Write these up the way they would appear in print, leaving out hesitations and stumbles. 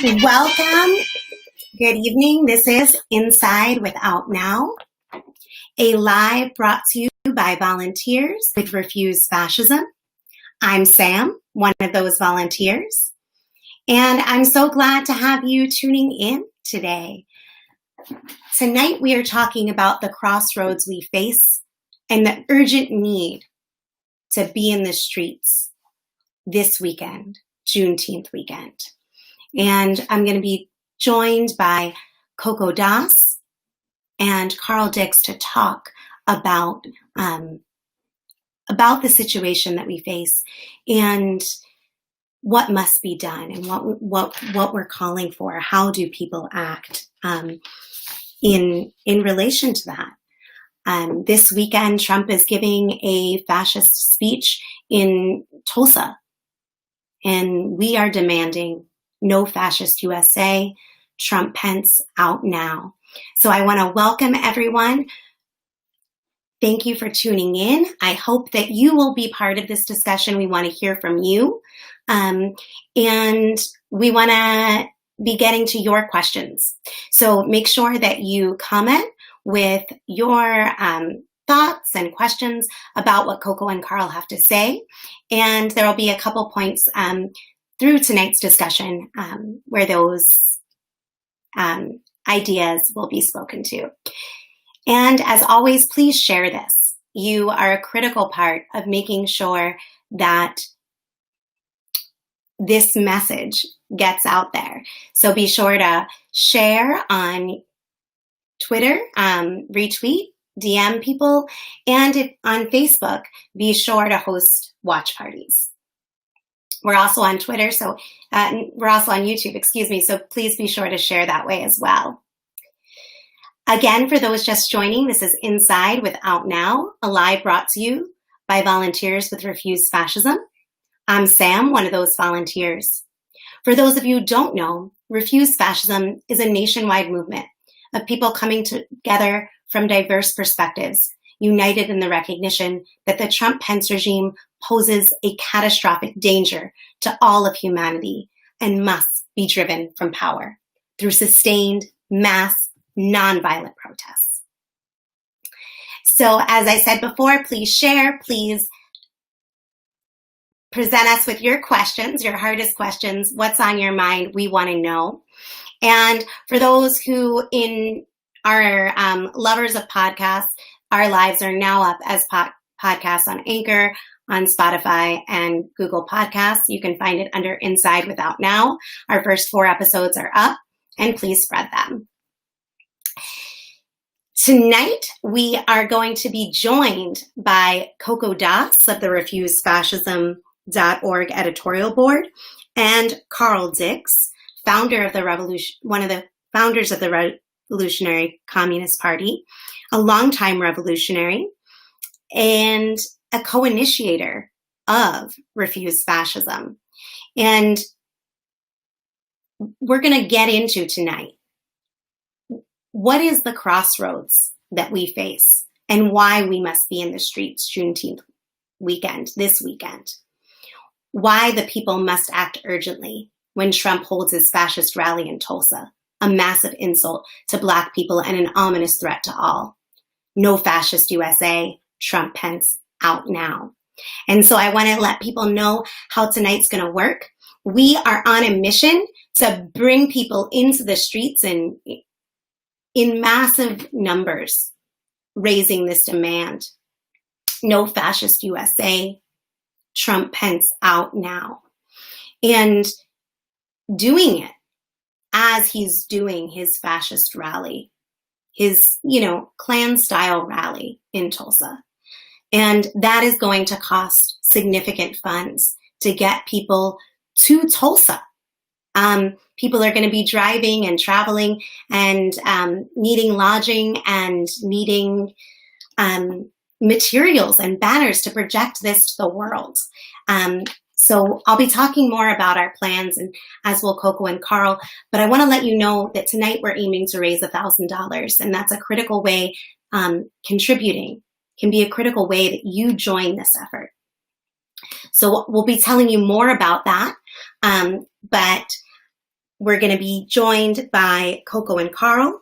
Welcome. Good evening. This is Inside with Out Now, a live brought to you by volunteers with Refuse Fascism. I'm Sam, one of those volunteers, and I'm so glad to have you tuning in today. Tonight we are talking about the crossroads we face and the urgent need to be in the streets this weekend, Juneteenth weekend. And I'm going to be joined by Coco and Carl Dix to talk about the situation that we face and what must be done and what we're calling for. How do people act in relation to that? This weekend, Trump is giving a fascist speech in Tulsa, and we are demanding no Fascist USA, Trump Pence Out Now. So I want to welcome everyone. Thank you for tuning in. I hope that you will be part of this discussion. We want to hear from you. And we want to be getting to your questions. So make sure that you comment with your thoughts and questions about what Coco and Carl have to say. And there will be a couple points through tonight's discussion where those ideas will be spoken to. And as always, please share this. You are a critical part of making sure that this message gets out there. So be sure to share on Twitter, retweet, DM people, and on Facebook, be sure to host watch parties. We're also on Twitter, so we're also on YouTube, so please be sure to share that way as well. Again, for those just joining, this is Inside with Out Now, a live brought to you by volunteers with Refuse Fascism. I'm Sam, one of those volunteers. For those of you who don't know, Refuse Fascism is a nationwide movement of people coming together from diverse perspectives, united in the recognition that the Trump-Pence regime poses a catastrophic danger to all of humanity and must be driven from power through sustained, mass, nonviolent protests. So as I said before, please share, please present us with your questions, your hardest questions, what's on your mind, we want to know. And for those who are lovers of podcasts, our lives are now up as podcasts on Anchor, on Spotify, and Google Podcasts. You can find it under Inside with Out Now. Our first 4 episodes are up, and please spread them. Tonight, we are going to be joined by Coco of the RefuseFascism.org editorial board, and Carl Dix, founder of the one of the founders of the Revolutionary Communist Party, a longtime revolutionary, and a co-initiator of Refuse Fascism. And we're going to get into tonight, what is the crossroads that we face and why we must be in the streets Juneteenth weekend, this weekend? Why the people must act urgently when Trump holds his fascist rally in Tulsa, a massive insult to Black people and an ominous threat to all. No Fascist USA, Trump Pence Out Now. And so I want to let people know how tonight's going to work. We are on a mission to bring people into the streets in massive numbers, raising this demand. No Fascist USA, Trump Pence Out Now. And doing it as he's doing his fascist rally, his, Klan-style rally in Tulsa. And that is going to cost significant funds to get people to Tulsa. People are going to be driving and traveling and needing lodging and needing materials and banners to project this to the world. So I'll be talking more about our plans, and as will Coco and Carl, but I want to let you know that tonight we're aiming to raise $1,000, and that's a critical way. Contributing can be a critical way that you join this effort. So we'll be telling you more about that, but we're going to be joined by Coco and Carl.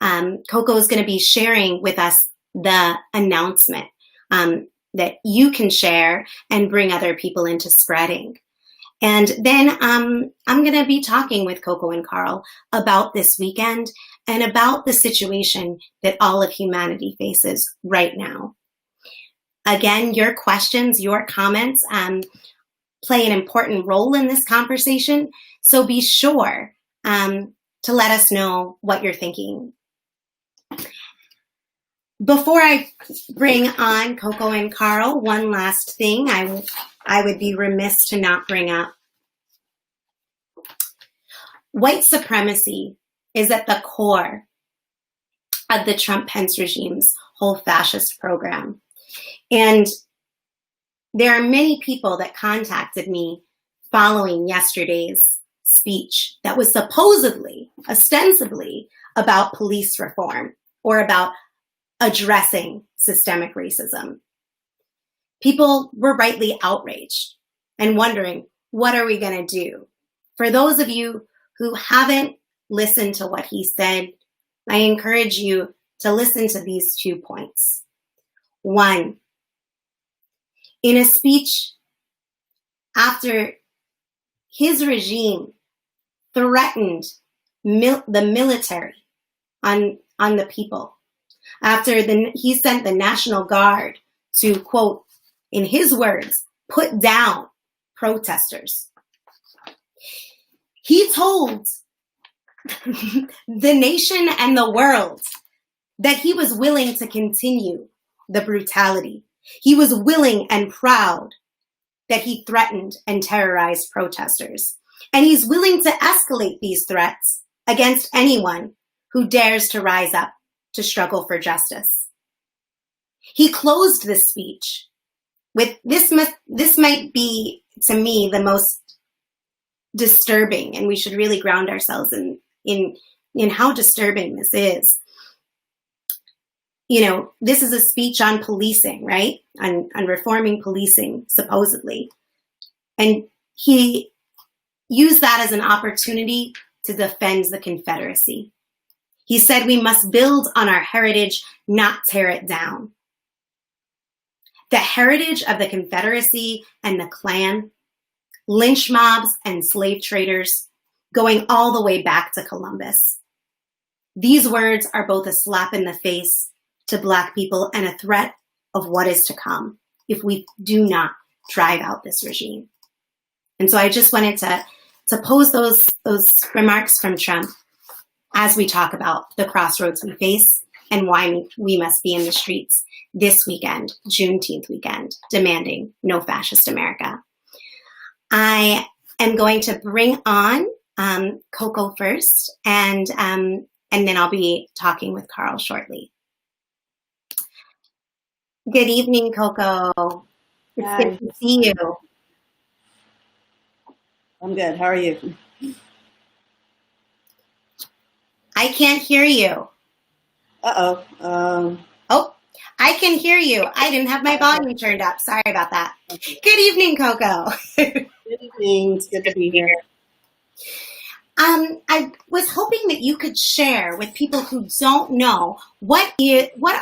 Coco is going to be sharing with us the announcement that you can share and bring other people into spreading. And then I'm going to be talking with Coco and Carl about this weekend and about the situation that all of humanity faces right now. Again, your questions, your comments play an important role in this conversation. So be sure to let us know what you're thinking. Before I bring on Coco and Carl, one last thing I would be remiss to not bring up. White supremacy is at the core of the Trump-Pence regime's whole fascist program. And there are many people that contacted me following yesterday's speech that was supposedly, ostensibly, about police reform or about addressing systemic racism. People were rightly outraged and wondering, what are we going to do? For those of you who haven't listened to what he said, I encourage you to listen to these 2 points. One, in a speech after his regime threatened the military on the people, after he sent the National Guard to, quote, in his words, put down protesters. He told the nation and the world that he was willing to continue the brutality. He was willing and proud that he threatened and terrorized protesters. And he's willing to escalate these threats against anyone who dares to rise up to struggle for justice. He closed this speech with this might be, to me, the most disturbing, and we should really ground ourselves in how disturbing this is. You know, this is a speech on policing, right? On reforming policing, supposedly. And he used that as an opportunity to defend the Confederacy. He said we must build on our heritage, not tear it down. The heritage of the Confederacy and the Klan, lynch mobs and slave traders, going all the way back to Columbus. These words are both a slap in the face to Black people and a threat of what is to come if we do not drive out this regime. And so I just wanted to pose those remarks from Trump as we talk about the crossroads we face and why we must be in the streets this weekend, Juneteenth weekend, demanding no fascist America. I am going to bring on Coco first, and then I'll be talking with Carl shortly. Good evening, Coco. It's Hi. good to see you. I'm good. How are you? I can't hear you. Uh-oh. Oh, I can hear you. I didn't have my volume turned up. Sorry about that. Good evening, Coco. Good evening. It's good to be here. I was hoping that you could share with people who don't know what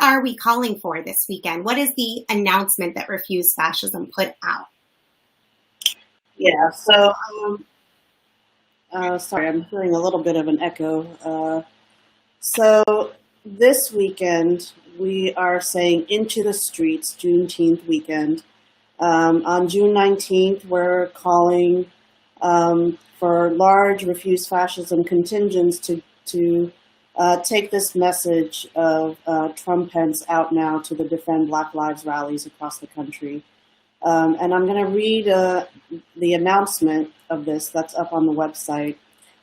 are we calling for this weekend? What is the announcement that Refuse Fascism put out? Yeah. So, sorry, I'm hearing a little bit of an echo. So this weekend we are saying into the streets, Juneteenth weekend. On June 19th, we're calling for large Refuse Fascism contingents to take this message of Trump Pence Out Now to the Defend Black Lives rallies across the country. And I'm going to read the announcement of this that's up on the website.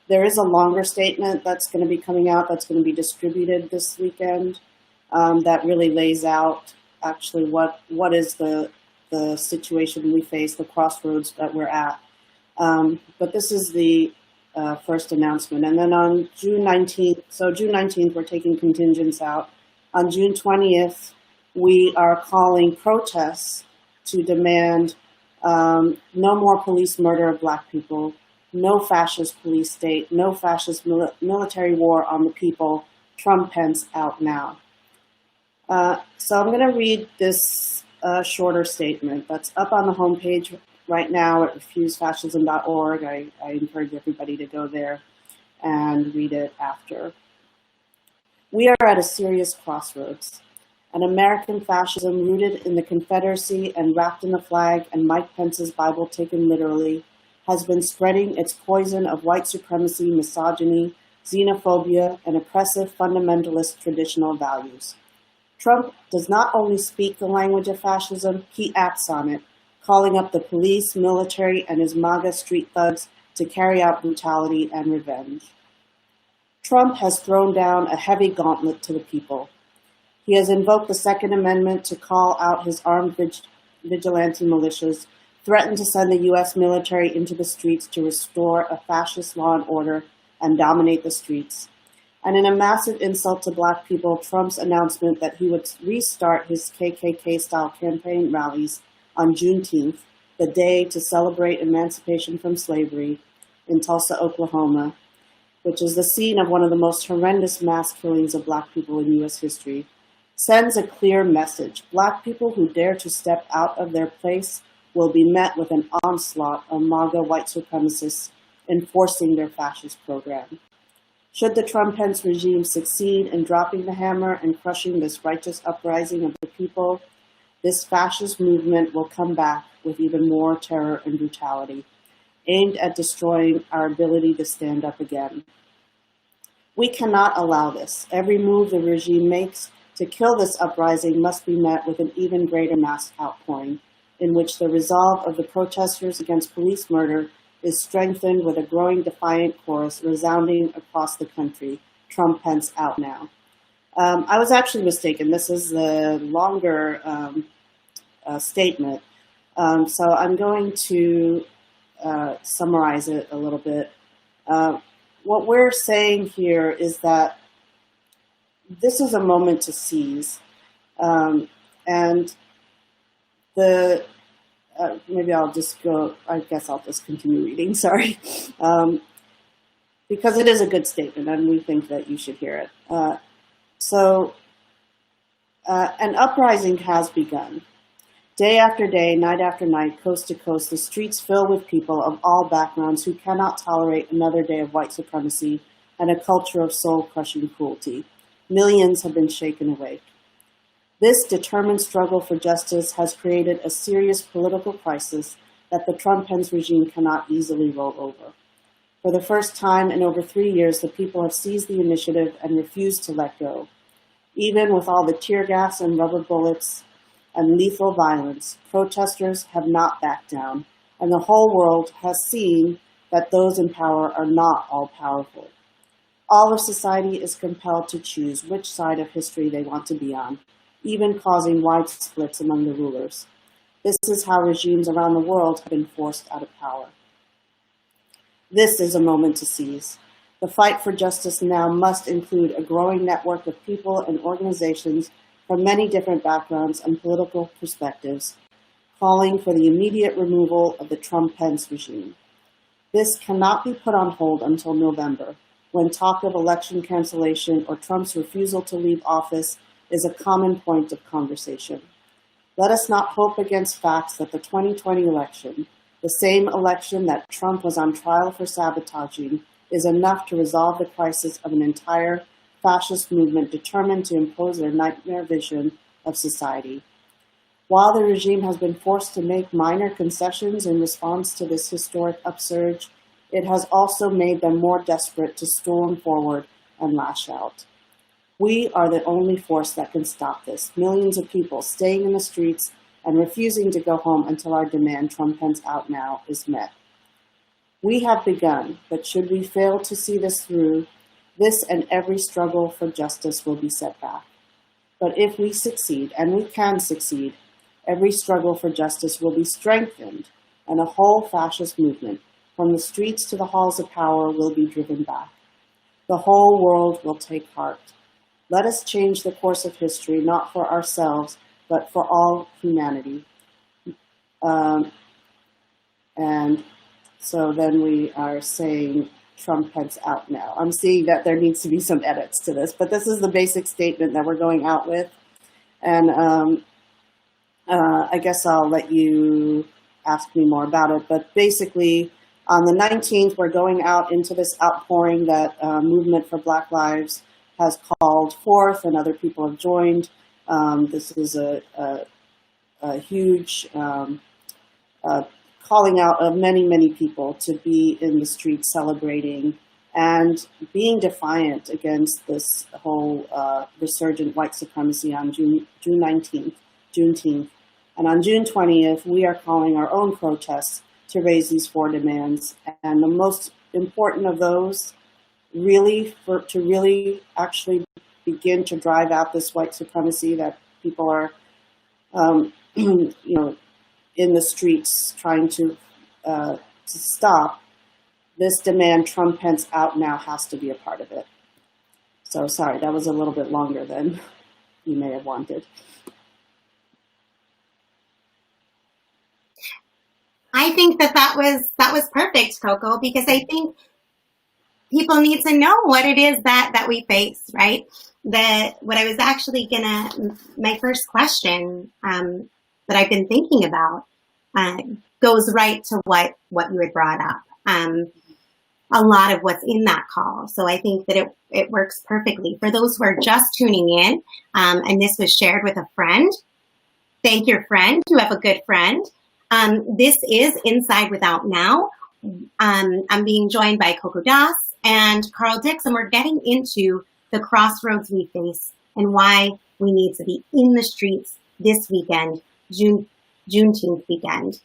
There is a longer statement that's going to be coming out that's going to be distributed this weekend that really lays out actually what is the situation we face, the crossroads that we're at. But this is the first announcement. And then on June 19th, we're taking contingents out. On June 20th, we are calling protests to demand no more police murder of Black people, No fascist police state, no fascist military war on the people. Trump Pence out now. So I'm going to read this shorter statement that's up on the homepage right now at refusefascism.org. I encourage everybody to go there and read it after. We are at a serious crossroads. An American fascism rooted in the Confederacy and wrapped in the flag and Mike Pence's Bible taken literally has been spreading its poison of white supremacy, misogyny, xenophobia, and oppressive fundamentalist traditional values. Trump does not only speak the language of fascism, he acts on it, calling up the police, military, and his MAGA street thugs to carry out brutality and revenge. Trump has thrown down a heavy gauntlet to the people. He has invoked the Second Amendment to call out his armed vigilante militias, threatened to send the U.S. military into the streets to restore a fascist law and order and dominate the streets. And in a massive insult to Black people, Trump's announcement that he would restart his KKK-style campaign rallies on Juneteenth, the day to celebrate emancipation from slavery, in Tulsa, Oklahoma, which is the scene of one of the most horrendous mass killings of Black people in U.S. history, sends a clear message. Black people who dare to step out of their place will be met with an onslaught of MAGA white supremacists enforcing their fascist program. Should the Trump-Pence regime succeed in dropping the hammer and crushing this righteous uprising of the people, this fascist movement will come back with even more terror and brutality, aimed at destroying our ability to stand up again. We cannot allow this. Every move the regime makes to kill this uprising must be met with an even greater mass outpouring, in which the resolve of the protesters against police murder is strengthened with a growing defiant chorus resounding across the country. Trump Pence out now. I was actually mistaken. This is the longer statement. So I'm going to summarize it a little bit. What we're saying here is that this is a moment to seize. And the maybe I'll just go, I guess I'll just continue reading, sorry. Because it is a good statement and we think that you should hear it. An uprising has begun. Day after day, night after night, coast to coast, the streets fill with people of all backgrounds who cannot tolerate another day of white supremacy and a culture of soul-crushing cruelty. Millions have been shaken awake. This determined struggle for justice has created a serious political crisis that the Trump-Pence regime cannot easily roll over. For the first time in over 3 years, the people have seized the initiative and refused to let go. Even with all the tear gas and rubber bullets and lethal violence, protesters have not backed down, and the whole world has seen that those in power are not all powerful. All of society is compelled to choose which side of history they want to be on, even causing wide splits among the rulers. This is how regimes around the world have been forced out of power. This is a moment to seize. The fight for justice now must include a growing network of people and organizations from many different backgrounds and political perspectives, calling for the immediate removal of the Trump-Pence regime. This cannot be put on hold until November, when talk of election cancellation or Trump's refusal to leave office is a common point of conversation. Let us not hope against facts that the 2020 election, the same election that Trump was on trial for sabotaging, is enough to resolve the crisis of an entire fascist movement determined to impose their nightmare vision of society. While the regime has been forced to make minor concessions in response to this historic upsurge, it has also made them more desperate to storm forward and lash out. We are the only force that can stop this. Millions of people staying in the streets and refusing to go home until our demand, Trump Pence out now, is met. We have begun, but should we fail to see this through, this and every struggle for justice will be set back. But if we succeed, and we can succeed, every struggle for justice will be strengthened, and a whole fascist movement, from the streets to the halls of power, will be driven back. The whole world will take heart. Let us change the course of history, not for ourselves, but for all humanity. And So then we are saying Trump Pence out now. I'm seeing that there needs to be some edits to this, but this is the basic statement that we're going out with. And I guess I'll let you ask me more about it. But basically, on the 19th, we're going out into this outpouring that Movement for Black Lives has called forth, and other people have joined. This is a huge calling out of many, many people to be in the streets celebrating and being defiant against this whole resurgent white supremacy on June 19th, Juneteenth. And on June 20th, we are calling our own protests to raise these 4 demands. And the most important of those, to really actually begin to drive out this white supremacy that people are, in the streets trying to stop. This demand, Trump Pence out now, has to be a part of it. So sorry, that was a little bit longer than you may have wanted. I think that was perfect, Coco, because I think people need to know what it is that we face, right? What I was actually my first question that I've been thinking about goes right to what you had brought up. A lot of what's in that call. So I think that it works perfectly. For those who are just tuning in, and this was shared with a friend, thank your friend. You have a good friend. This is Inside Without Now. I'm being joined by Coco Das and Carl Dix, and we're getting into the crossroads we face and why we need to be in the streets this weekend, Juneteenth weekend.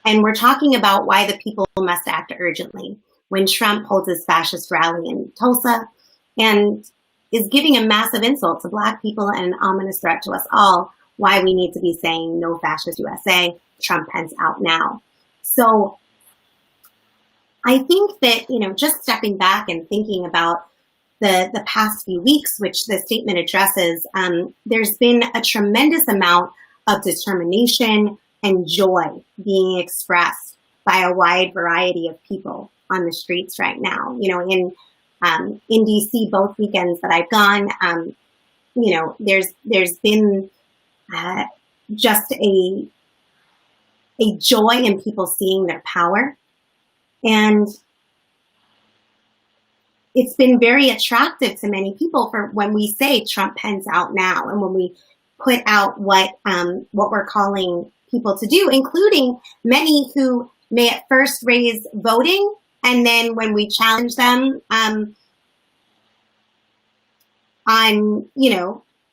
And we're talking about why the people must act urgently when Trump holds his fascist rally in Tulsa and is giving a massive insult to Black people and an ominous threat to us all, why we need to be saying no Fascist USA, Trump Pence out now. So I think that, just stepping back and thinking about the past few weeks, which the statement addresses, there's been a tremendous amount of determination and joy being expressed by a wide variety of people on the streets right now. In DC, both weekends that I've gone, there's been just a joy in people seeing their power, and it's been very attractive to many people for when we say Trump Pence out now, and when we put out what we're calling people to do, including many who may at first raise voting, and then when we challenge them on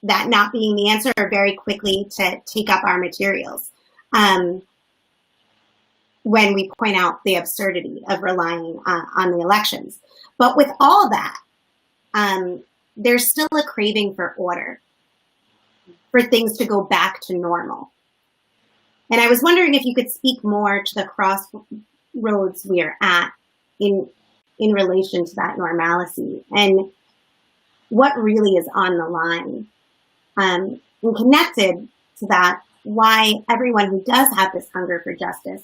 that not being the answer, are very quickly to take up our materials when we point out the absurdity of relying on the elections. But with all that, there's still a craving for order, for things to go back to normal. And I was wondering if you could speak more to the crossroads we're at in relation to that normalcy and what really is on the line. And connected to that, why everyone who does have this hunger for justice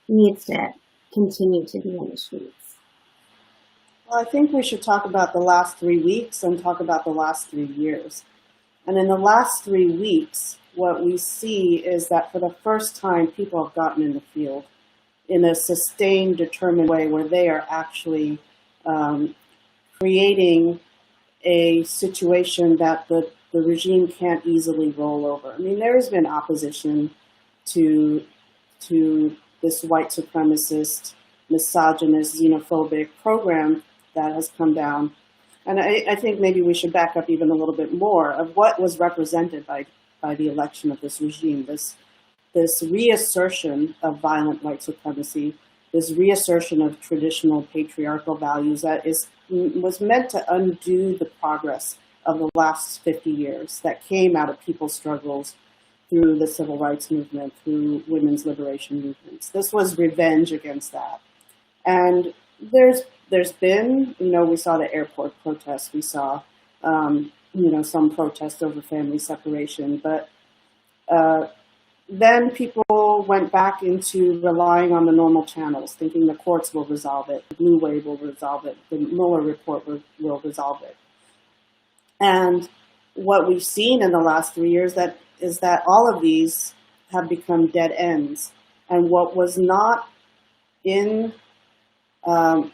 needs to continue to be in the streets. Well, I think we should talk about the last 3 weeks and talk about the last 3 years. And in the last 3 weeks, what we see is that for the first time, people have gotten in the field in a sustained, determined way where they are actually creating a situation that the regime can't easily roll over. I mean, there has been opposition to this white supremacist, misogynist, xenophobic program that has come down. And I think maybe we should back up even a little bit more of what was represented by the election of this regime, this reassertion of violent white supremacy, this reassertion of traditional patriarchal values that was meant to undo the progress of the last 50 years that came out of people's struggles through the civil rights movement, through women's liberation movements. This was revenge against that. And there's been, we saw the airport protests, we saw, some protests over family separation, but then people went back into relying on the normal channels, thinking the courts will resolve it, the Blue Wave will resolve it, the Mueller report will resolve it. And what we've seen in the last 3 years is that all of these have become dead ends. And what was not in the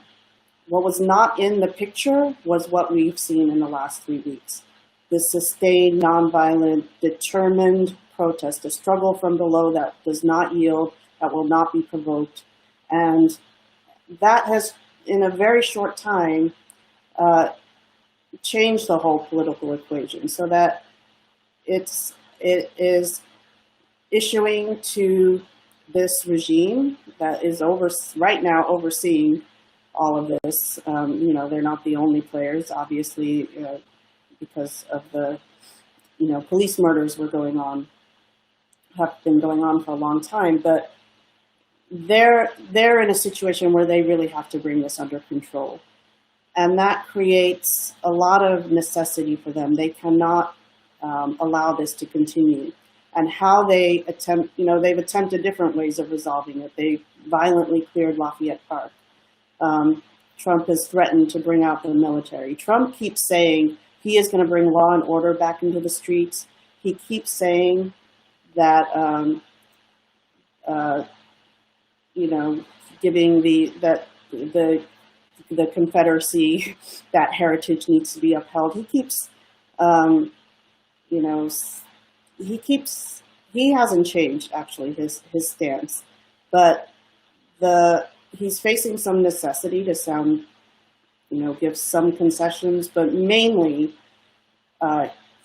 picture was what we've seen in the last 3 weeks. The sustained, nonviolent, determined protest, a struggle from below that does not yield, that will not be provoked. And that has, in a very short time, changed the whole political equation, so that it is issuing to this regime that is right now overseeing all of this. They're not the only players, obviously, because of the, police murders have been going on for a long time, but they're in a situation where they really have to bring this under control. And that creates a lot of necessity for them. They cannot allow this to continue. And how they they've attempted different ways of resolving it. They violently cleared Lafayette Park. Trump has threatened to bring out the military. Trump keeps saying he is going to bring law and order back into the streets. He keeps saying that, giving the Confederacy, that heritage needs to be upheld. He keeps, he hasn't changed actually his stance, but he's facing some necessity to give some concessions, but mainly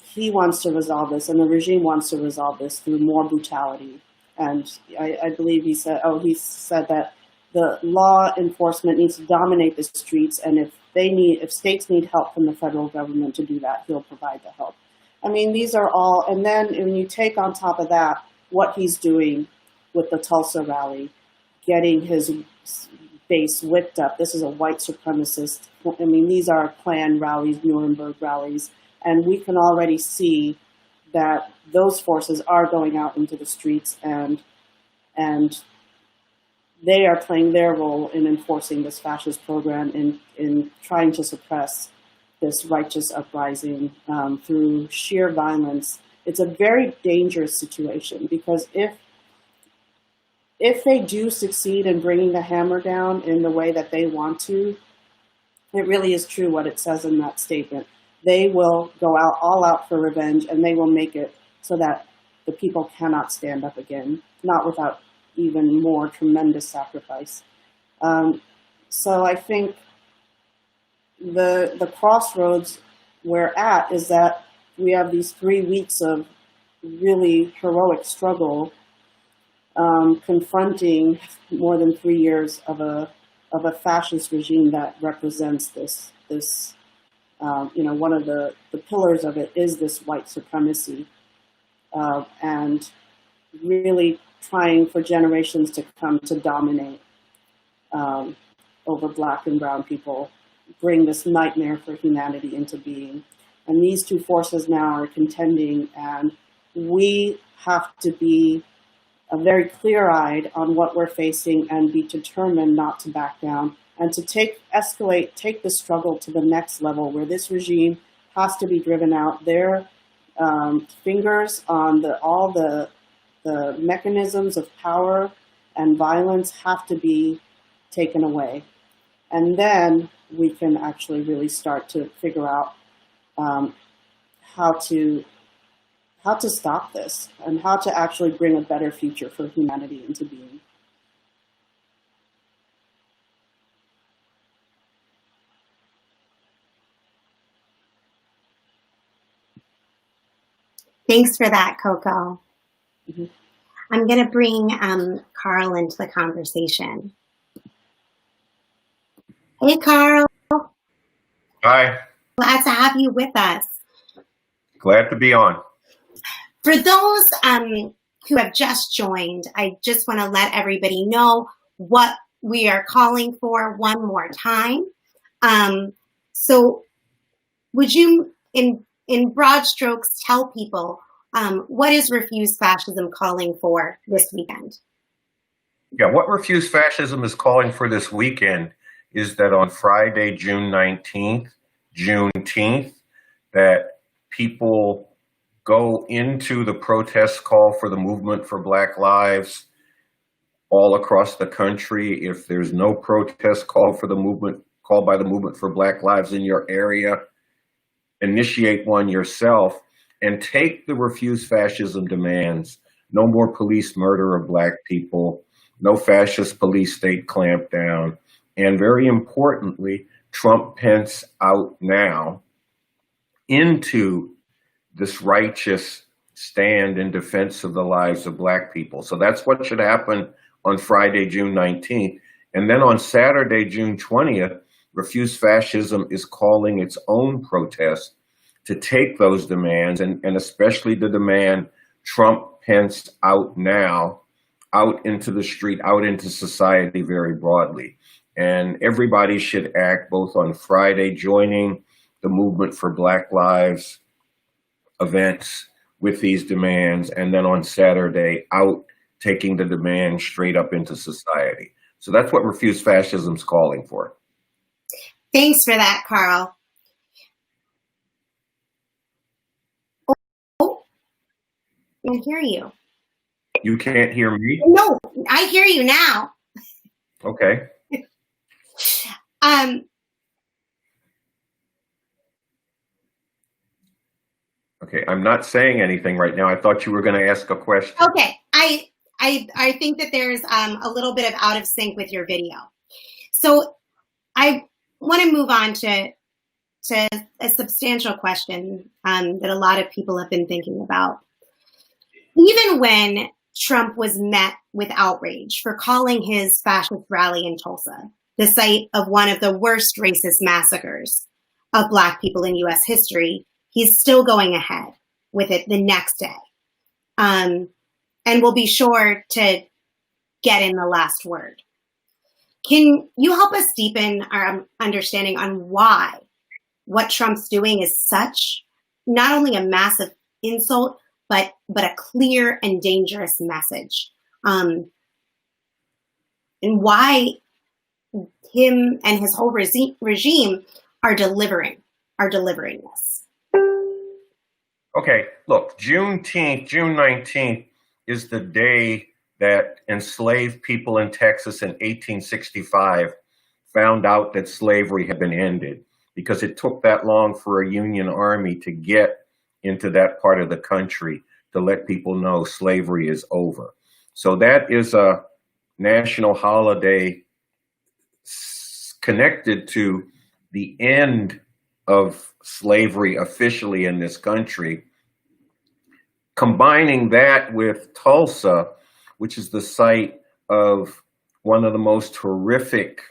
he wants to resolve this, and the regime wants to resolve this through more brutality. And I believe he said that the law enforcement needs to dominate the streets, and if states need help from the federal government to do that, he'll provide the help. I mean, these are all, and then when you take on top of that what he's doing with the Tulsa rally, getting his base whipped up. This is a white supremacist. I mean, these are Klan rallies, Nuremberg rallies, and we can already see that those forces are going out into the streets, and they are playing their role in enforcing this fascist program, in trying to suppress this righteous uprising through sheer violence. It's a very dangerous situation, because if they do succeed in bringing the hammer down in the way that they want to, it really is true what it says in that statement. They will go all out for revenge, and they will make it so that the people cannot stand up again, not without even more tremendous sacrifice. So I think the crossroads we're at is that we have these 3 weeks of really heroic struggle, confronting more than 3 years of a fascist regime that represents this. One of the pillars of it is this white supremacy, and really trying for generations to come to dominate over Black and brown people, bring this nightmare for humanity into being. And these two forces now are contending, and we have to be very clear-eyed on what we're facing and be determined not to back down, and to take the struggle to the next level, where this regime has to be driven out. Their fingers on all the mechanisms of power and violence have to be taken away. And then we can actually really start to figure out how to stop this, and how to actually bring a better future for humanity into being. Thanks for that, Coco. Mm-hmm. I'm going to bring Carl into the conversation. Hey, Carl. Hi. Glad to have you with us. Glad to be on. For those who have just joined, I just want to let everybody know what we are calling for one more time. So would you, in broad strokes, tell people What is Refuse Fascism calling for this weekend? Yeah, what Refuse Fascism is calling for this weekend is that on Friday, June 19th, Juneteenth, that people go into the protest call for the movement for Black Lives all across the country. If there's no protest call for the movement, called by the movement for Black Lives in your area, initiate one yourself and take the Refuse Fascism demands. No more police murder of Black people, no fascist police state clampdown, and very importantly, Trump Pence out now into this righteous stand in defense of the lives of Black people. So that's what should happen on Friday, June 19th. And then on Saturday, June 20th, Refuse Fascism is calling its own protest to take those demands and especially the demand Trump Pence out now, out into the street, out into society very broadly. And everybody should act both on Friday, joining the movement for Black Lives events with these demands, and then on Saturday, out taking the demand straight up into society. So that's what Refuse Fascism is calling for. Thanks for that, Carl. Oh, I hear you. You can't hear me? No, I hear you now. Okay. Okay, I'm not saying anything right now. I thought you were going to ask a question. Okay, I think that there's a little bit of out of sync with your video. So I want to move on to a substantial question that a lot of people have been thinking about. Even when Trump was met with outrage for calling his fascist rally in Tulsa the site of one of the worst racist massacres of Black people in U.S. history, he's still going ahead with it the next day. And we'll be sure to get in the last word. Can you help us deepen our understanding on why what Trump's doing is such not only a massive insult, but a clear and dangerous message? And why him and his whole regime are delivering this. Okay, look, Juneteenth, June 19th is the day that enslaved people in Texas in 1865 found out that slavery had been ended, because it took that long for a Union army to get into that part of the country to let people know slavery is over. So that is a national holiday connected to the end of slavery officially in this country. Combining that with Tulsa, which is the site of one of the most horrific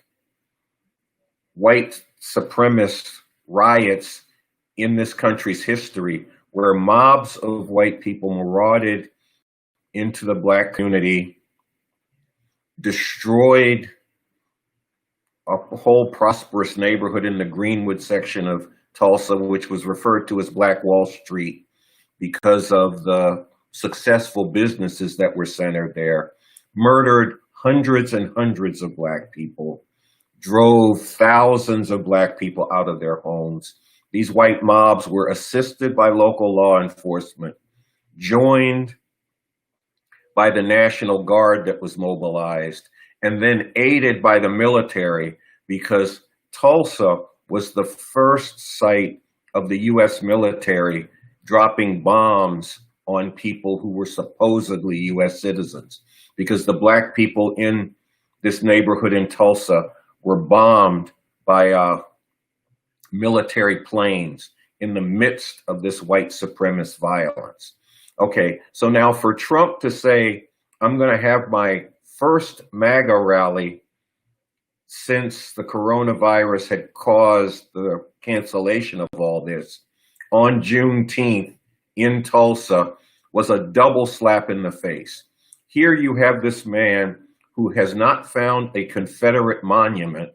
white supremacist riots in this country's history, where mobs of white people marauded into the Black community, destroyed a whole prosperous neighborhood in the Greenwood section of Tulsa, which was referred to as Black Wall Street because of the successful businesses that were centered there, murdered hundreds and hundreds of Black people, drove thousands of Black people out of their homes. These white mobs were assisted by local law enforcement, joined by the National Guard that was mobilized, and then aided by the military, because Tulsa was the first site of the U.S. military dropping bombs on people who were supposedly U.S. citizens, because the Black people in this neighborhood in Tulsa were bombed by military planes in the midst of this white supremacist violence. Okay, so now for Trump to say, I'm going to have my first MAGA rally since the coronavirus had caused the cancellation of all this on Juneteenth in Tulsa, was a double slap in the face. Here you have this man who has not found a Confederate monument,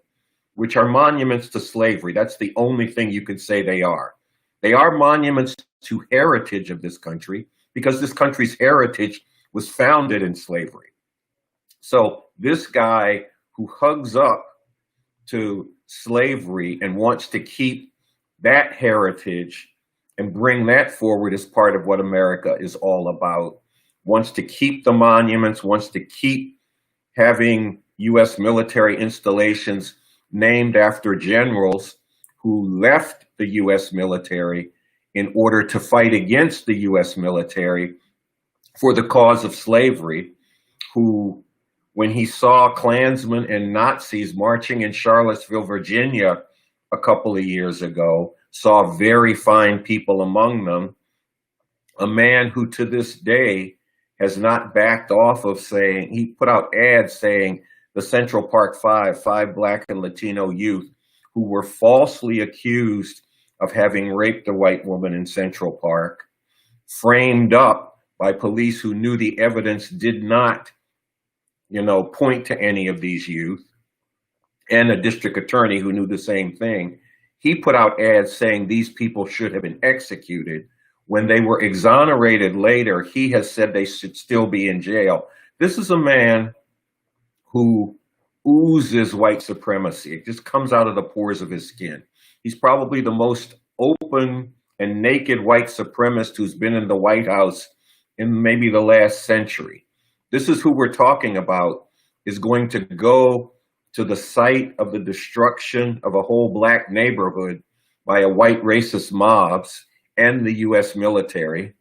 which are monuments to slavery. That's the only thing you could say they are. They are monuments to heritage of this country, because this country's heritage was founded in slavery. So this guy who hugs up to slavery and wants to keep that heritage and bring that forward as part of what America is all about, wants to keep the monuments, wants to keep having U.S. military installations named after generals who left the U.S. military in order to fight against the U.S. military for the cause of slavery, who, when he saw Klansmen and Nazis marching in Charlottesville, Virginia a couple of years ago, saw very fine people among them, a man who to this day has not backed off of saying, he put out ads saying the Central Park five Black and Latino youth who were falsely accused of having raped a white woman in Central Park, framed up by police who knew the evidence did not, point to any of these youth, and a district attorney who knew the same thing. He put out ads saying these people should have been executed. When they were exonerated later, he has said they should still be in jail. This is a man who oozes white supremacy. It just comes out of the pores of his skin. He's probably the most open and naked white supremacist who's been in the White House in maybe the last century. This is who we're talking about, is going to go to the site of the destruction of a whole Black neighborhood by a white racist mobs and the U.S. military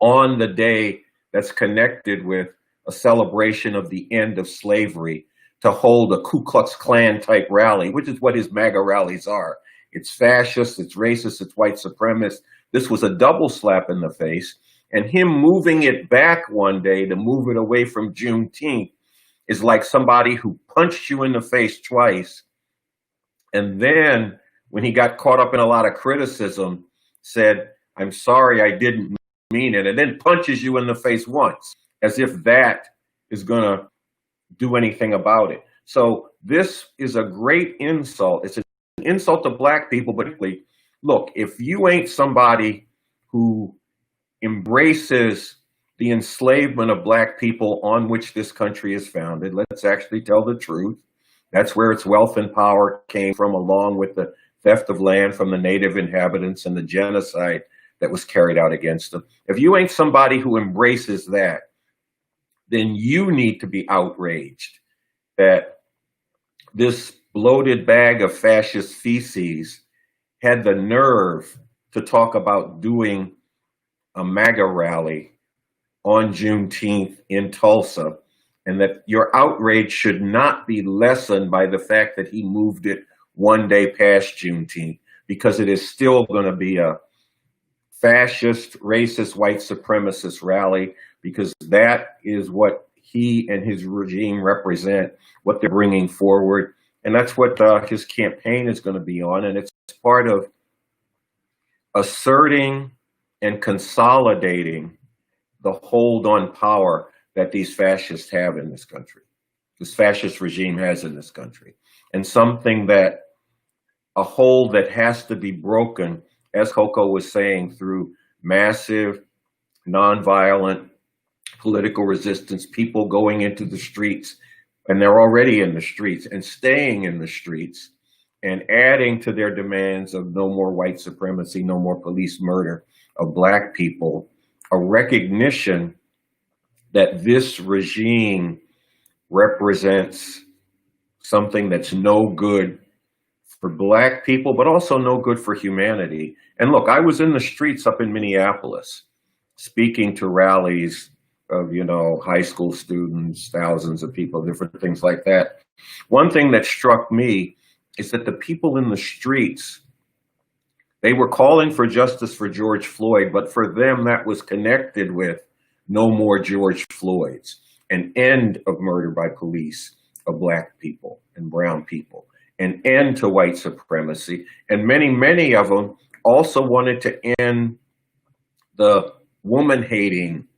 on the day that's connected with a celebration of the end of slavery, to hold a Ku Klux Klan type rally, which is what his MAGA rallies are. It's fascist, it's racist, it's white supremacist. This was a double slap in the face. And him moving it back one day to move it away from Juneteenth is like somebody who punched you in the face twice. And then when he got caught up in a lot of criticism, said, "I'm sorry, I didn't mean it," and then punches you in the face once, as if that is going to do anything about it. So this is a great insult. It's an insult to Black people, but look, if you ain't somebody who embraces the enslavement of Black people on which this country is founded, let's actually tell the truth. That's where its wealth and power came from, along with the theft of land from the native inhabitants and the genocide that was carried out against them. If you ain't somebody who embraces that, then you need to be outraged that this bloated bag of fascist feces had the nerve to talk about doing a MAGA rally on Juneteenth in Tulsa, and that your outrage should not be lessened by the fact that he moved it one day past Juneteenth, because it is still going to be a fascist, racist, white supremacist rally, because that is what he and his regime represent, what they're bringing forward. And that's what his campaign is going to be on. And it's part of asserting and consolidating the hold on power that these fascists have in this country, this fascist regime has in this country, and something that, a hold that has to be broken, as Coco was saying, through massive, nonviolent political resistance, people going into the streets, and they're already in the streets, and staying in the streets, and adding to their demands of no more white supremacy, no more police murder of Black people, a recognition that this regime represents something that's no good for Black people, but also no good for humanity. And look, I was in the streets up in Minneapolis, speaking to rallies of, high school students, thousands of people, different things like that. One thing that struck me is that the people in the streets, they were calling for justice for George Floyd, but for them that was connected with no more George Floyds, an end of murder by police of Black people and brown people, an end to white supremacy. And many, many of them also wanted to end the woman-hating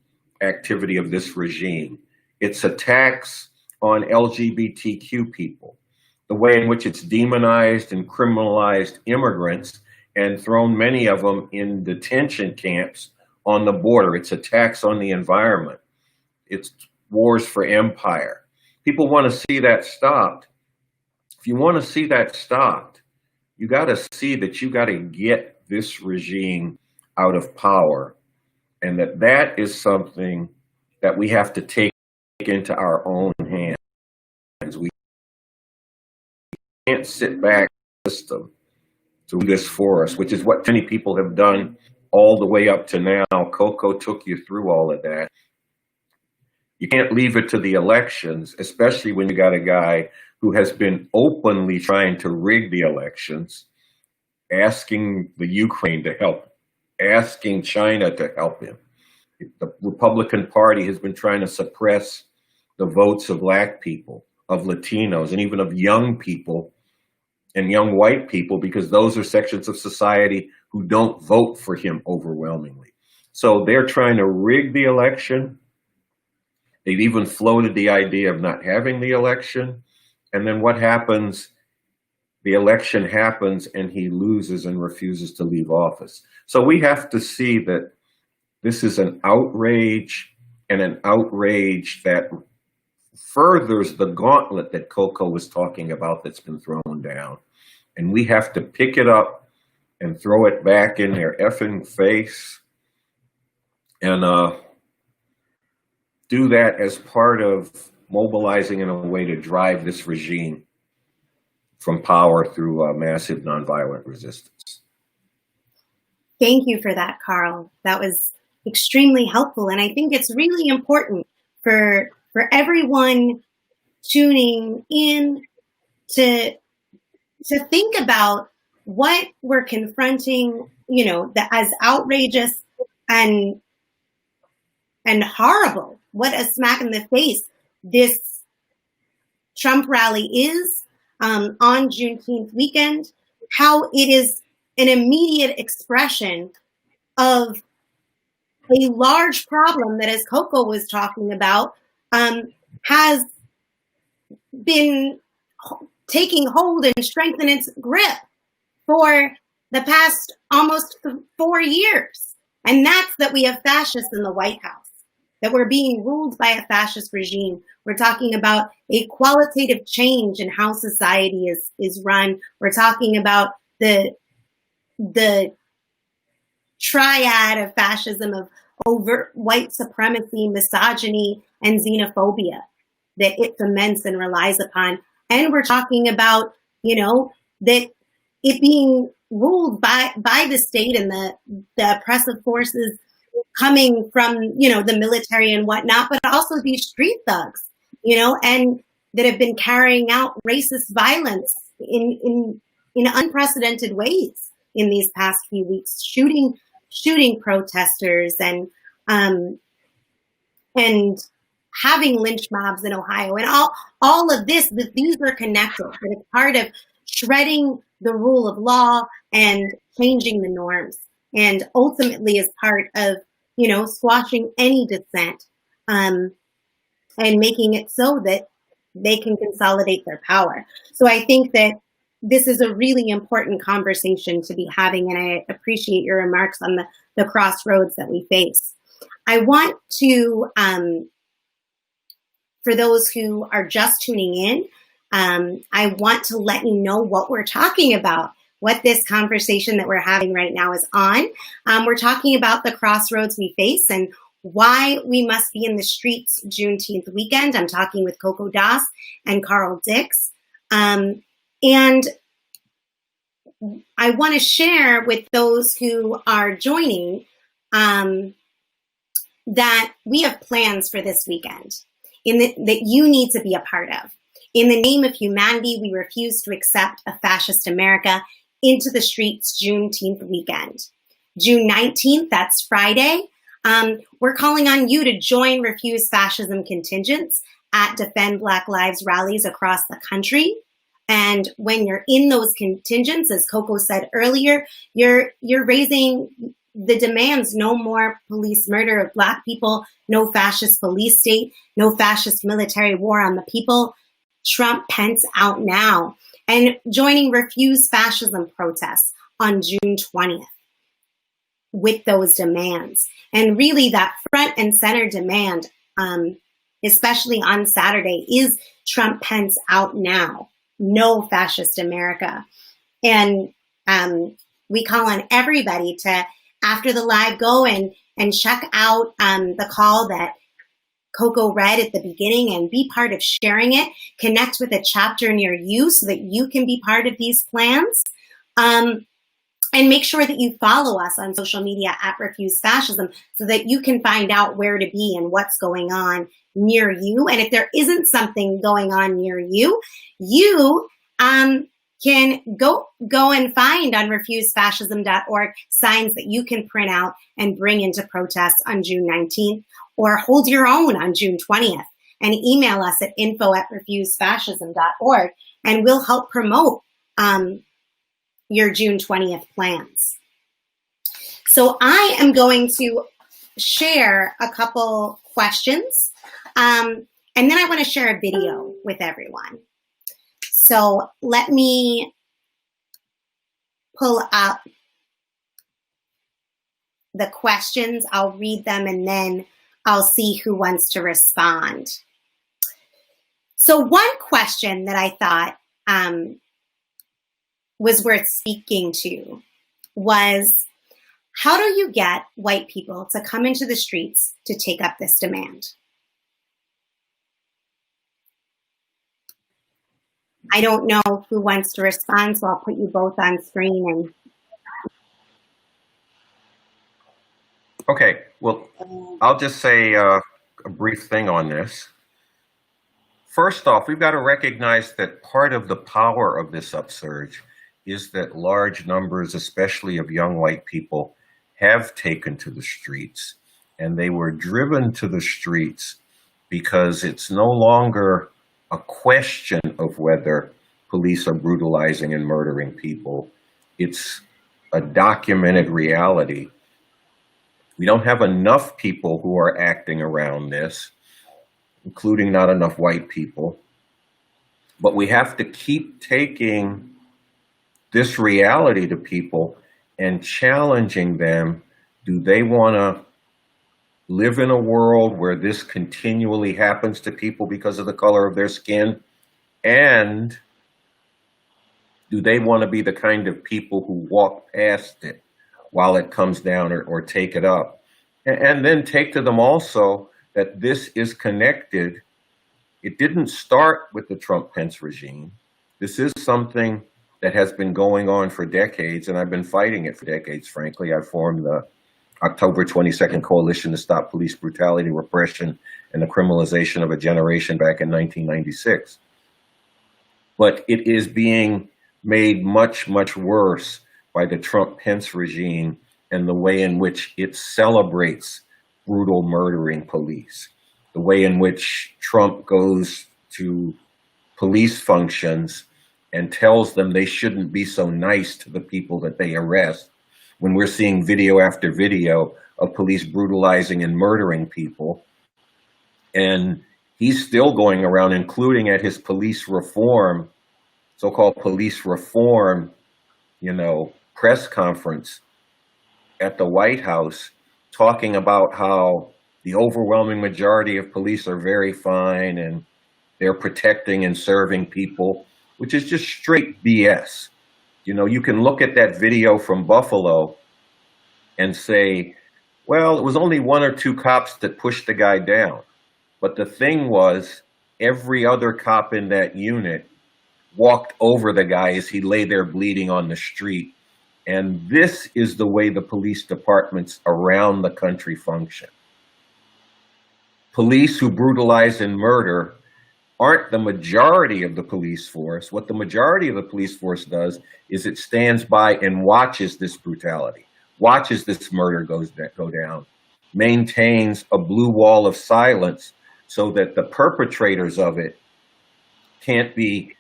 activity of this regime, its attacks on LGBTQ people, the way in which it's demonized and criminalized immigrants, and thrown many of them in detention camps on the border. It's attacks on the environment. It's wars for empire. People want to see that stopped. If you want to see that stopped, you got to see that you got to get this regime out of power, and that is something that we have to take into our own hands. We can't sit back and system to do this for us, which is what many people have done all the way up to now. Coco took you through all of that. You can't leave it to the elections, especially when you got a guy who has been openly trying to rig the elections, asking the Ukraine to help, asking China to help him. The Republican Party has been trying to suppress the votes of Black people, of Latinos, and even of young people and young white people, because those are sections of society who don't vote for him overwhelmingly. So they're trying to rig the election. They've even floated the idea of not having the election. And then what happens? The election happens and he loses and refuses to leave office. So we have to see that this is an outrage, and an outrage that furthers the gauntlet that Coco was talking about that's been thrown down. And we have to pick it up and throw it back in their effing face, and do that as part of mobilizing in a way to drive this regime from power through massive nonviolent resistance. Thank you for that, Carl. That was extremely helpful. And I think it's really important for everyone tuning in to think about what we're confronting, as outrageous and horrible. What a smack in the face this Trump rally is on Juneteenth weekend, how it is an immediate expression of a large problem that, as Coco was talking about, has been taking hold and strengthening its grip for the past almost 4 years. And that's that we have fascists in the White House, that we're being ruled by a fascist regime. We're talking about a qualitative change in how society is run. We're talking about the triad of fascism, of overt white supremacy, misogyny, and xenophobia that it foments and relies upon. And we're talking about, that it being ruled by the state and the oppressive forces coming from, the military and whatnot, but also these street thugs, and that have been carrying out racist violence in unprecedented ways in these past few weeks, shooting protesters and having lynch mobs in Ohio, and all of this, that these are connected. That it's part of shredding the rule of law and changing the norms, and ultimately is part of, squashing any dissent, and making it so that they can consolidate their power. So I think that this is a really important conversation to be having, and I appreciate your remarks on the crossroads that we face. I want to, for those who are just tuning in, I want to let you know what we're talking about, what this conversation that we're having right now is on. We're talking about the crossroads we face and why we must be in the streets Juneteenth weekend. I'm talking with Coco Das and Carl Dix. And I want to share with those who are joining that we have plans for this weekend that you need to be a part of. In the name of humanity, we refuse to accept a fascist America into the streets Juneteenth weekend. June 19th, that's Friday. We're calling on you to join Refuse Fascism contingents at Defend Black Lives rallies across the country. And when you're in those contingents, as Coco said earlier, you're raising the demands: no more police murder of Black people, no fascist police state, no fascist military war on the people, Trump, Pence out now. And joining Refuse Fascism protests on June 20th with those demands. And really that front and center demand, especially on Saturday, is Trump Pence out now. No fascist America. And we call on everybody to, after the live, go and check out the call that Coco read at the beginning and be part of sharing it. Connect with a chapter near you so that you can be part of these plans. And make sure that you follow us on social media at Refuse Fascism so that you can find out where to be and what's going on near you. And if there isn't something going on near you, you can go and find on refusefascism.org signs that you can print out and bring into protest on June 19th, or hold your own on June 20th, and email us at info@refusefascism.org, and we'll help promote your June 20th plans. So I am going to share a couple questions, and then I want to share a video with everyone. So let me pull up the questions. I'll read them and then I'll see who wants to respond. So one question that I thought was worth speaking to was, how do you get white people to come into the streets to take up this demand? I don't know who wants to respond, so I'll put you both on screen. And Okay, well, I'll just say a brief thing on this. First off, we've got to recognize that part of the power of this upsurge is that large numbers, especially of young white people, have taken to the streets. And they were driven to the streets because it's no longer a question of whether police are brutalizing and murdering people. It's a documented reality. We don't have enough people who are acting around this, including not enough white people. But we have to keep taking this reality to people and challenging them. Do they want to live in a world where this continually happens to people because of the color of their skin? And do they want to be the kind of people who walk past it while it comes down, or take it up? And then take to them also that this is connected. It didn't start with the Trump-Pence regime. This is something that has been going on for decades, and I've been fighting it for decades, frankly. I formed the October 22nd Coalition to Stop Police Brutality, Repression, and the Criminalization of a Generation back in 1996. But it is being made much, much worse by the Trump-Pence regime and the way in which it celebrates brutal murdering police, the way in which Trump goes to police functions and tells them they shouldn't be so nice to the people that they arrest, when we're seeing video after video of police brutalizing and murdering people. And he's still going around, including at his police reform, so-called police reform, press conference at the White House, talking about how the overwhelming majority of police are very fine and they're protecting and serving people, which is just straight BS. You can look at that video from Buffalo and say, well, it was only one or two cops that pushed the guy down. But the thing was, every other cop in that unit walked over the guy as he lay there bleeding on the street. And this is the way the police departments around the country function. Police who brutalize and murder aren't the majority of the police force. What the majority of the police force does is it stands by and watches this brutality, watches this murder go down, maintains a blue wall of silence so that the perpetrators of it can't be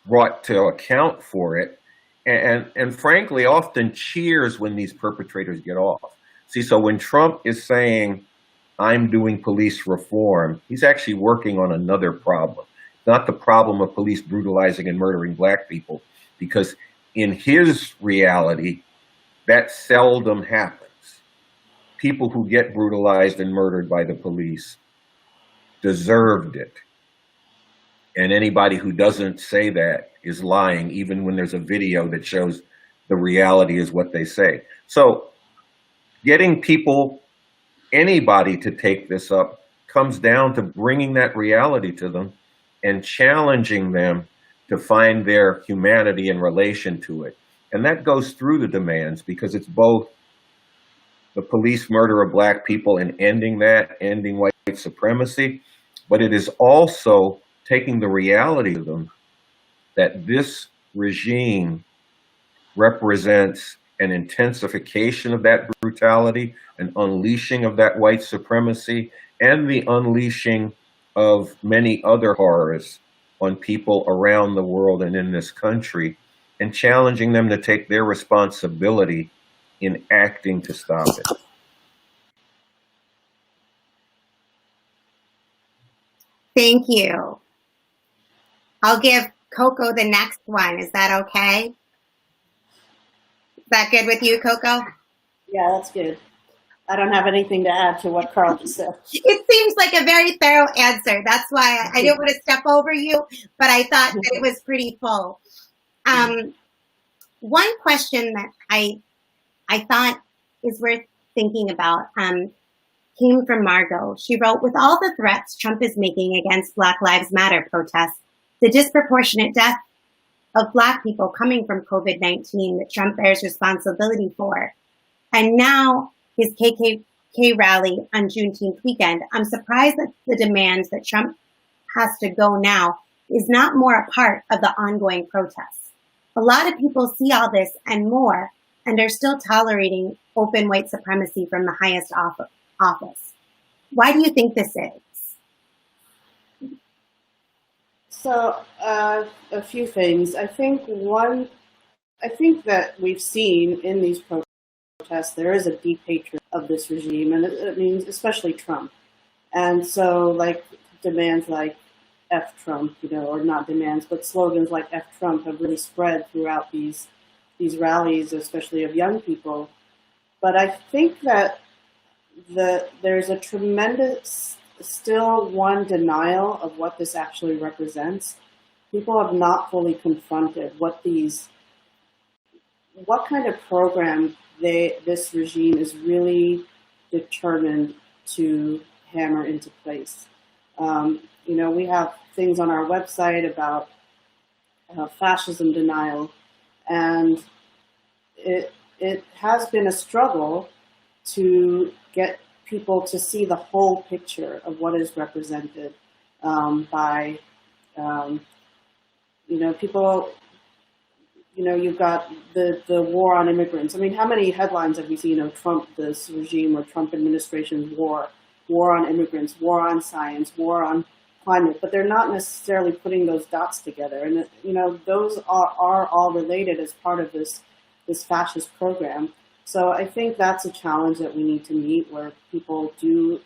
brought to account for it, and frankly often cheers when these perpetrators get off. See, so when Trump is saying, I'm doing police reform, he's actually working on another problem. Not the problem of police brutalizing and murdering black people, because in his reality, that seldom happens. People who get brutalized and murdered by the police deserved it. And anybody who doesn't say that is lying, even when there's a video that shows the reality is what they say. So getting people, anybody to take this up comes down to bringing that reality to them and challenging them to find their humanity in relation to it. And that goes through the demands, because it's both the police murder of Black people and ending that, ending white supremacy, but it is also taking the reality of them that this regime represents an intensification of that brutality, an unleashing of that white supremacy, and the unleashing of many other horrors on people around the world and in this country, and challenging them to take their responsibility in acting to stop it. Thank you. I'll give Coco the next one. Is that okay? Is that good with you, Coco? Yeah, that's good. I don't have anything to add to what Carl just said. It seems like a very thorough answer. That's why I didn't want to step over you, but I thought that it was pretty full. One question that I thought is worth thinking about came from Margot. She wrote, with all the threats Trump is making against Black Lives Matter protests, the disproportionate death of Black people coming from COVID-19 that Trump bears responsibility for, and now his KKK rally on Juneteenth weekend, I'm surprised that the demands that Trump has to go now is not more a part of the ongoing protests. A lot of people see all this and more and are still tolerating open white supremacy from the highest office. Why do you think this is? So, a few things. I think that we've seen in these protests, there is a deep hatred of this regime, and it means especially Trump. And so, like, demands like F Trump, or not demands, but slogans like F Trump have really spread throughout these rallies, especially of young people. But I think that there's a tremendous, still one denial of what this actually represents. People have not fully confronted what kind of program this regime is really determined to hammer into place. We have things on our website about fascism denial, and it has been a struggle to get people to see the whole picture of what is represented by, people. You've got the war on immigrants. I mean, how many headlines have we seen of Trump, this regime or Trump administration's war on immigrants, war on science, war on climate? But they're not necessarily putting those dots together. And, those are all related as part of this fascist program. So I think that's a challenge that we need to meet, where people do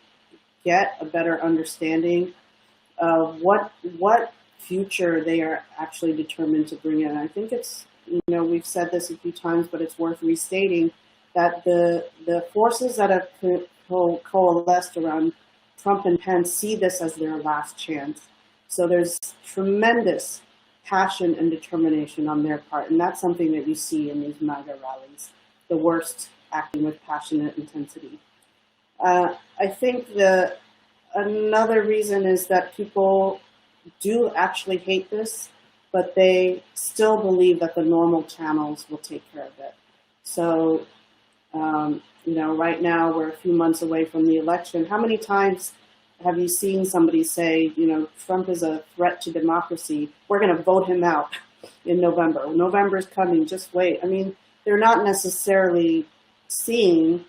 get a better understanding of what future they are actually determined to bring in. I think it's, we've said this a few times, but it's worth restating that the forces that have coalesced around Trump and Pence see this as their last chance. So there's tremendous passion and determination on their part, and that's something that you see in these MAGA rallies, the worst acting with passionate intensity. I think another reason is that people do actually hate this, but they still believe that the normal channels will take care of it. So, right now we're a few months away from the election. How many times have you seen somebody say, Trump is a threat to democracy, we're going to vote him out in November. November's coming, just wait. I mean, they're not necessarily seeing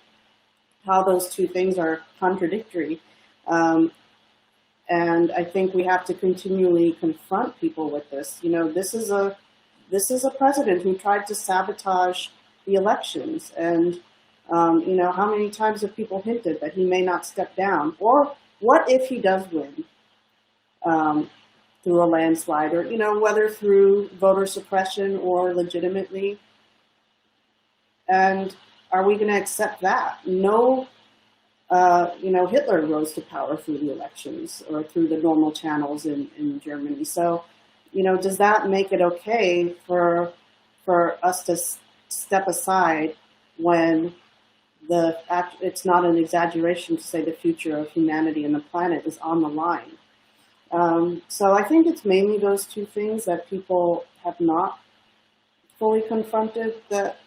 how those two things are contradictory. And I think we have to continually confront people with this. This is a president who tried to sabotage the elections. And, how many times have people hinted that he may not step down? Or what if he does win? through a landslide, or, whether through voter suppression or legitimately. And are we going to accept that? No, Hitler rose to power through the elections or through the normal channels in Germany. So, does that make it okay for us to step aside when it's not an exaggeration to say the future of humanity and the planet is on the line? So I think it's mainly those two things that people have not fully confronted, that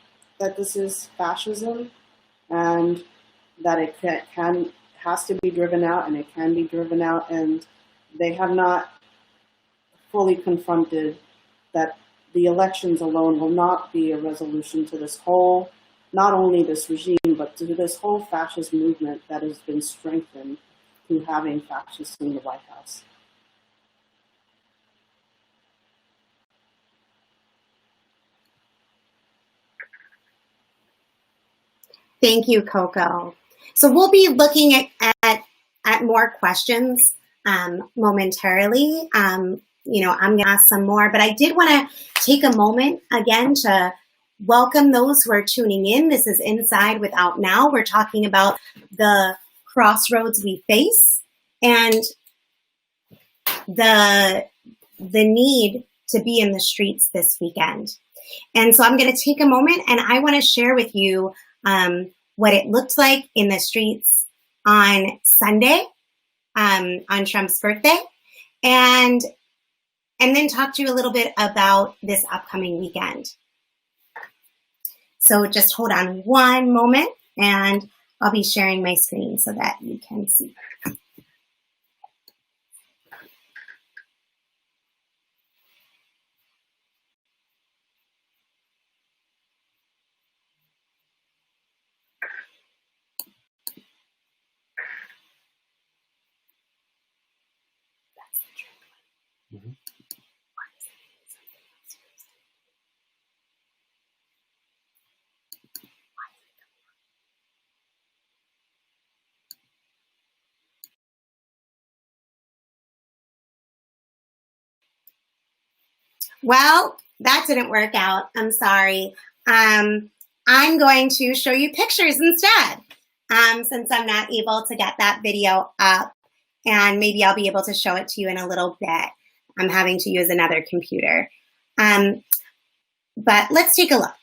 this is fascism, and that it has to be driven out, and it can be driven out, and they have not fully confronted that the elections alone will not be a resolution to this whole, not only this regime, but to this whole fascist movement that has been strengthened through having fascists in the White House. Thank you, Coco. So we'll be looking at more questions momentarily. I'm going to ask some more, but I did want to take a moment again to welcome those who are tuning in. This is Inside with Out Now. We're talking about the crossroads we face and the need to be in the streets this weekend. And so I'm going to take a moment and I want to share with you what it looked like in the streets on Sunday, on Trump's birthday, and then talk to you a little bit about this upcoming weekend. So just hold on one moment and I'll be sharing my screen so that you can see. Mm-hmm. Well, that didn't work out. I'm sorry. I'm going to show you pictures instead, since I'm not able to get that video up, and maybe I'll be able to show it to you in a little bit. I'm having to use another computer. But let's take a look.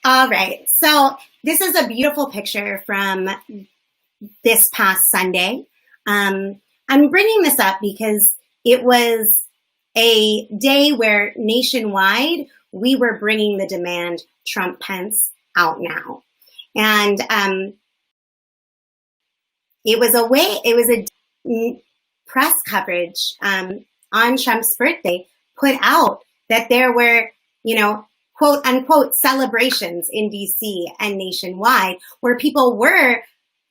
All right, so this is a beautiful picture from this past Sunday. I'm bringing this up because it was a day where nationwide we were bringing the demand Trump Pence out now. And it was a press coverage on Trump's birthday put out that there were, quote unquote celebrations in DC and nationwide where people were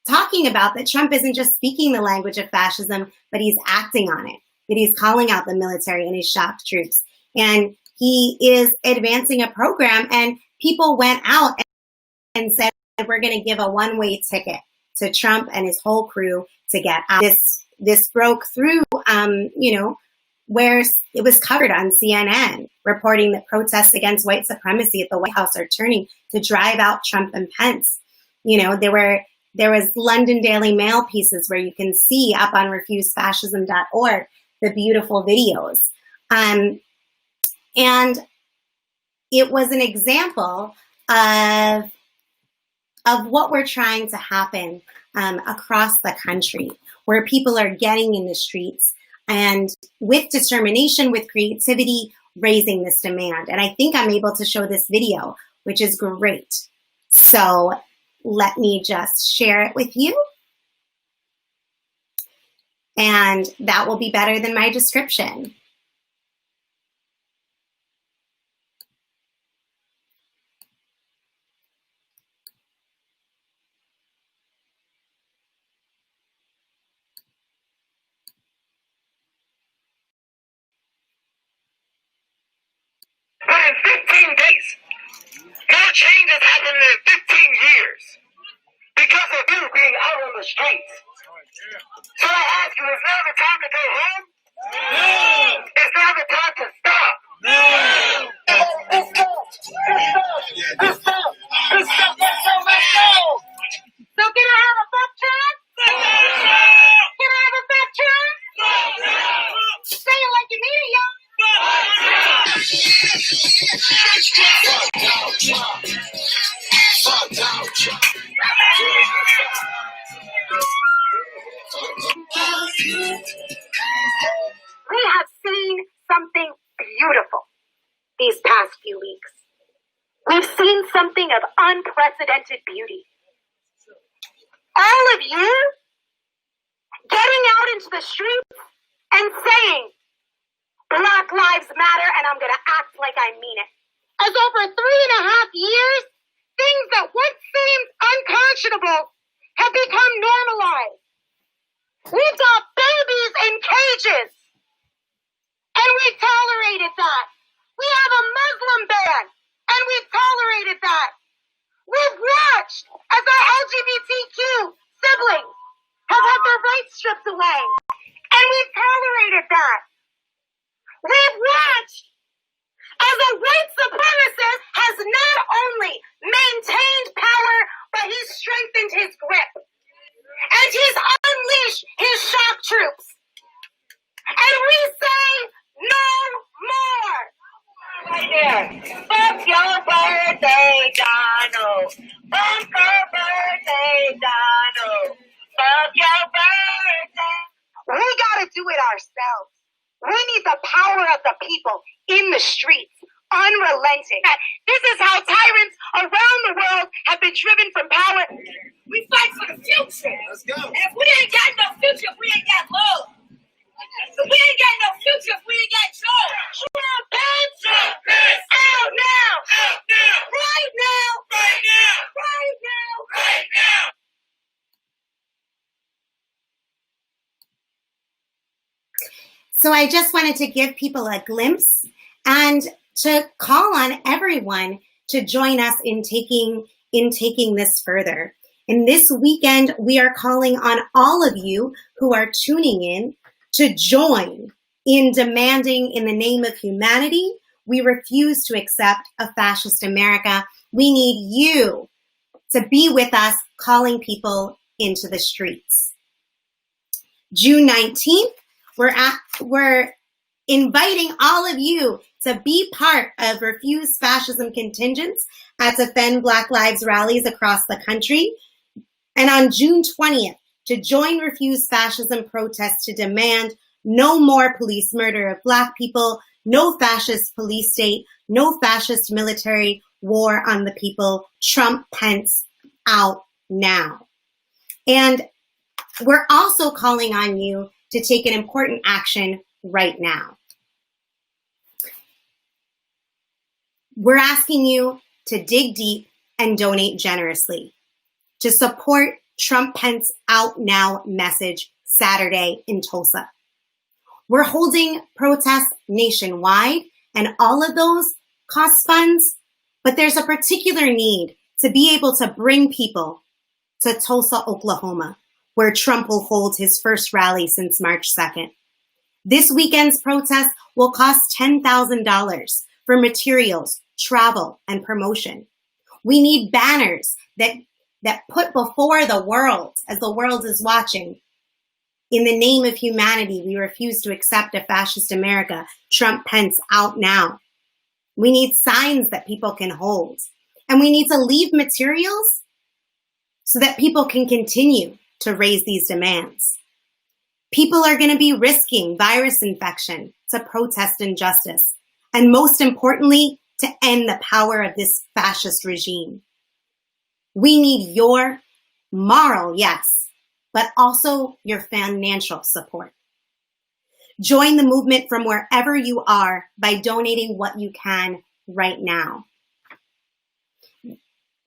talking about that Trump isn't just speaking the language of fascism, but he's acting on it, that he's calling out the military and his shock troops. And he is advancing a program, and people went out and said, we're going to give a one-way ticket to Trump and his whole crew to get out. This broke through, where it was covered on CNN, reporting that protests against white supremacy at the White House are turning to drive out Trump and Pence. There was London Daily Mail pieces where you can see up on refusefascism.org the beautiful videos. And it was an example of what we're trying to happen across the country, where people are getting in the streets and with determination, with creativity, raising this demand. And I think I'm able to show this video, which is great. So let me just share it with you. And that will be better than my description. out on the streets. So I ask you, is now the time to go home? No! Is now the time to stop? No! Let's go! Let's go! Let's go! Let's go! Let's go! So can I have a buck truck? Can I have a buck truck? Say it like you mean it, y'all. We have seen something beautiful these past few weeks. We've seen something of unprecedented beauty. All of you getting out into the streets and saying, Black Lives Matter, and I'm going to act like I mean it. As over 3.5 years, things that once seemed unconscionable have become normalized. We've got babies in cages, and we've tolerated that. We have a Muslim ban, and we've tolerated that. We've watched as our LGBTQ siblings have had their rights stripped away, and we've tolerated that. We've watched as a white supremacist has not only maintained power, but he's strengthened his grip. And he's unleashed his shock troops. And we say no more. Right there. Fuck your birthday, Donald. Fuck your birthday, Donald. Fuck your birthday. We gotta do it ourselves. We need the power of the people in the streets, unrelenting. This is how tyrants around the world have been driven from power. We fight for the future. Let's go. And if we ain't got no future, if we ain't got love. If we ain't got no future, if we ain't got joy. Pence out now. Out now. Right now. Right now. Right now. Right now. So I just wanted to give people a glimpse and to call on everyone to join us in taking this further. And this weekend, we are calling on all of you who are tuning in to join in demanding, in the name of humanity, we refuse to accept a fascist America. We need you to be with us, calling people into the streets. June 19th, we're inviting all of you to be part of Refuse Fascism contingents at Defend Black Lives rallies across the country. And on June 20th, to join Refuse Fascism protests to demand no more police murder of Black people, no fascist police state, no fascist military war on the people. Trump, Pence, out now. And we're also calling on you to take an important action right now. We're asking you to dig deep and donate generously to support Trump Pence Out Now message Saturday in Tulsa. We're holding protests nationwide, and all of those cost funds, but there's a particular need to be able to bring people to Tulsa, Oklahoma, where Trump will hold his first rally since March 2nd. This weekend's protest will cost $10,000 for materials, travel, and promotion. We need banners that put before the world, as the world is watching, in the name of humanity, we refuse to accept a fascist America. Trump, Pence, out now. We need signs that people can hold. And we need to leave materials so that people can continue to raise these demands. People are going to be risking virus infection to protest injustice. And most importantly, to end the power of this fascist regime. We need your moral, yes, but also your financial support. Join the movement from wherever you are by donating what you can right now.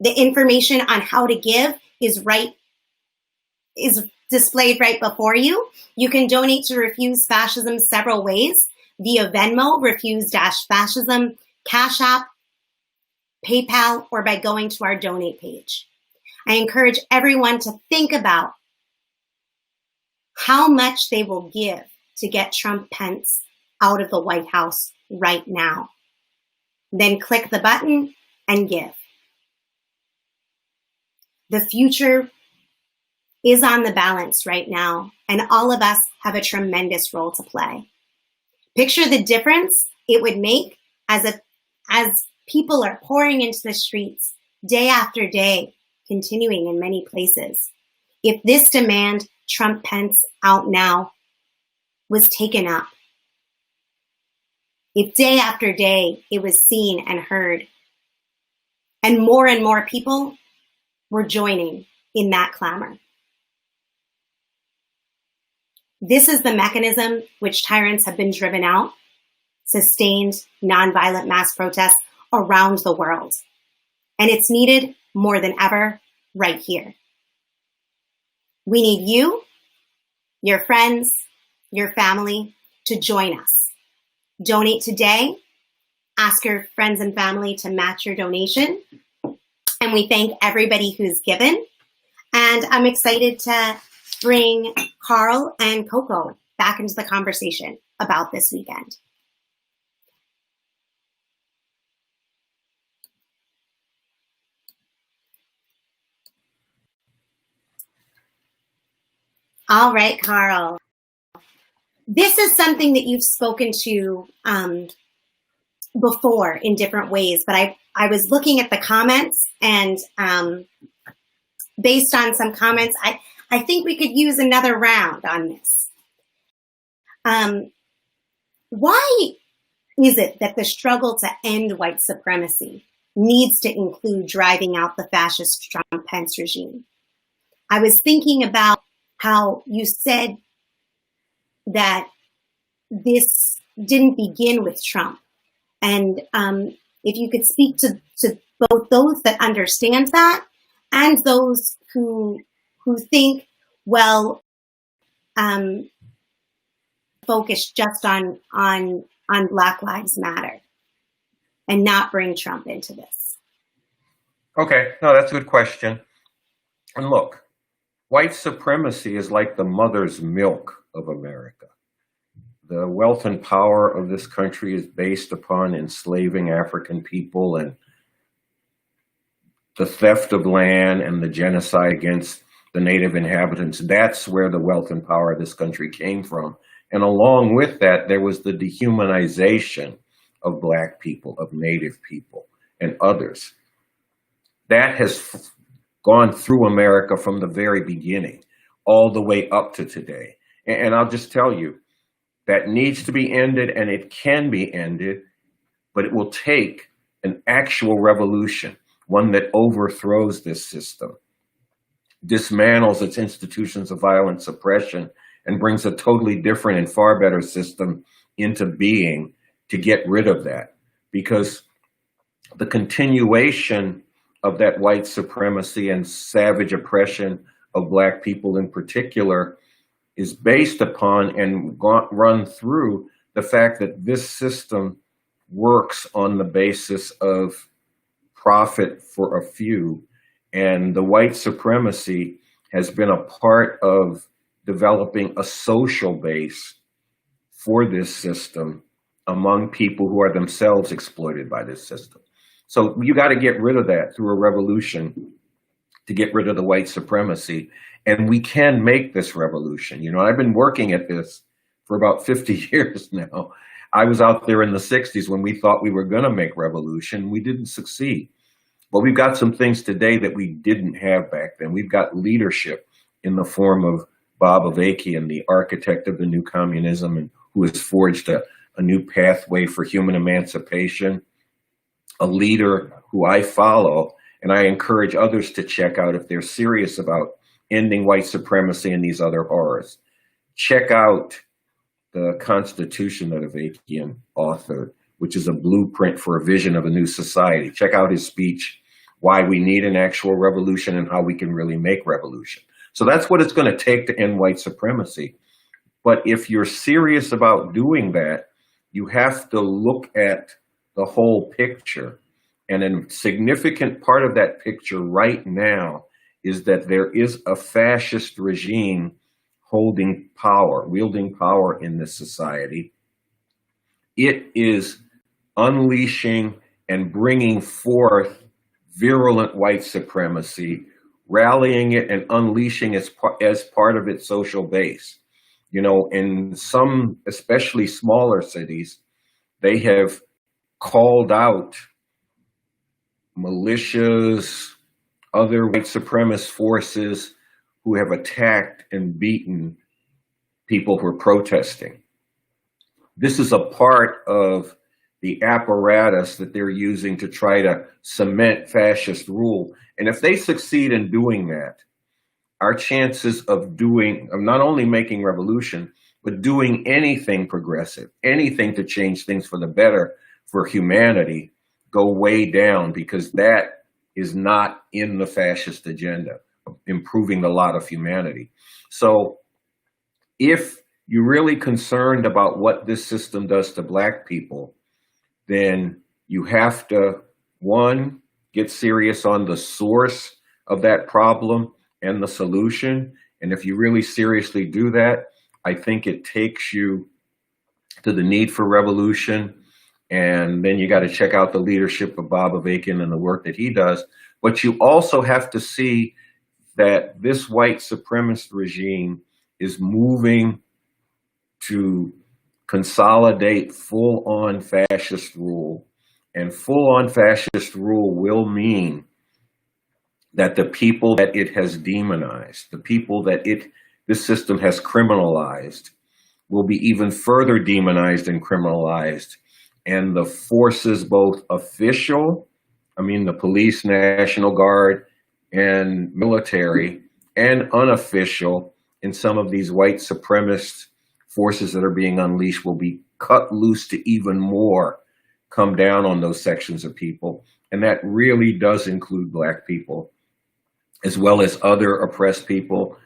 The information on how to give is displayed right before you. You can donate to Refuse Fascism several ways: via Venmo, Refuse-Fascism, Cash App, PayPal, or by going to our donate page. I encourage everyone to think about how much they will give to get Trump Pence out of the White House right now. Then click the button and give. The future is on the balance right now, and all of us have a tremendous role to play. Picture the difference it would make as people are pouring into the streets day after day, continuing in many places. If this demand, Trump Pence out now, was taken up. If day after day it was seen and heard, and more people were joining in that clamor. This is the mechanism which tyrants have been driven out, sustained nonviolent mass protests around the world. And it's needed more than ever right here. We need you, your friends, your family to join us. Donate today. Ask your friends and family to match your donation. And we thank everybody who's given. And I'm excited to bring Carl and Coco back into the conversation about this weekend. All right, Carl. This is something that you've spoken to before in different ways, but I was looking at the comments, and based on some comments, I think we could use another round on this. Why is it that the struggle to end white supremacy needs to include driving out the fascist Trump-Pence regime? I was thinking about how you said that this didn't begin with Trump. And if you could speak to both those that understand that and those who think, well, focus just on Black Lives Matter and not bring Trump into this. Okay, no, that's a good question. And look, white supremacy is like the mother's milk of America. The wealth and power of this country is based upon enslaving African people and the theft of land and the genocide against the native inhabitants. That's where the wealth and power of this country came from. And along with that, there was the dehumanization of Black people, of Native people, and others. That has gone through America from the very beginning, all the way up to today. And I'll just tell you, that needs to be ended, and it can be ended, but it will take an actual revolution, one that overthrows this system, dismantles its institutions of violent suppression, and brings a totally different and far better system into being to get rid of that. Because the continuation of that white supremacy and savage oppression of Black people in particular is based upon and run through the fact that this system works on the basis of profit for a few. And the white supremacy has been a part of developing a social base for this system among people who are themselves exploited by this system. So you got to get rid of that through a revolution to get rid of the white supremacy. And we can make this revolution. You know, I've been working at this for about 50 years now. I was out there in the 60s when we thought we were going to make revolution. We didn't succeed. But we've got some things today that we didn't have back then. We've got leadership in the form of Bob Avakian, the architect of the new communism, and who has forged a new pathway for human emancipation, a leader who I follow, and I encourage others to check out if they're serious about ending white supremacy and these other horrors. Check out the Constitution that Avakian authored, which is a blueprint for a vision of a new society. Check out his speech, Why We Need an Actual Revolution and How We Can Really Make Revolution. So that's what it's going to take to end white supremacy. But if you're serious about doing that, you have to look at the whole picture. And a significant part of that picture right now is that there is a fascist regime holding power, wielding power in this society. It is unleashing and bringing forth virulent white supremacy, rallying it and unleashing as part of its social base. You know, in some, especially smaller cities, they have called out militias, other white supremacist forces who have attacked and beaten people who are protesting. This is a part of the apparatus that they're using to try to cement fascist rule. And if they succeed in doing that, our chances of not only making revolution, but doing anything progressive, anything to change things for the better for humanity, go way down, because that is not in the fascist agenda, improving the lot of humanity. So if you're really concerned about what this system does to Black people, then you have to, one, get serious on the source of that problem and the solution. And if you really seriously do that, I think it takes you to the need for revolution. And then you got to check out the leadership of Bob Avakian and the work that he does. But you also have to see that this white supremacist regime is moving to consolidate full-on fascist rule. And full-on fascist rule will mean that the people that it has demonized, the people that this system has criminalized, will be even further demonized and criminalized. And the forces, both official, the police, National Guard, and military, and unofficial, in some of these white supremacist forces that are being unleashed, will be cut loose to even more come down on those sections of people. And that really does include Black people, as well as other oppressed people.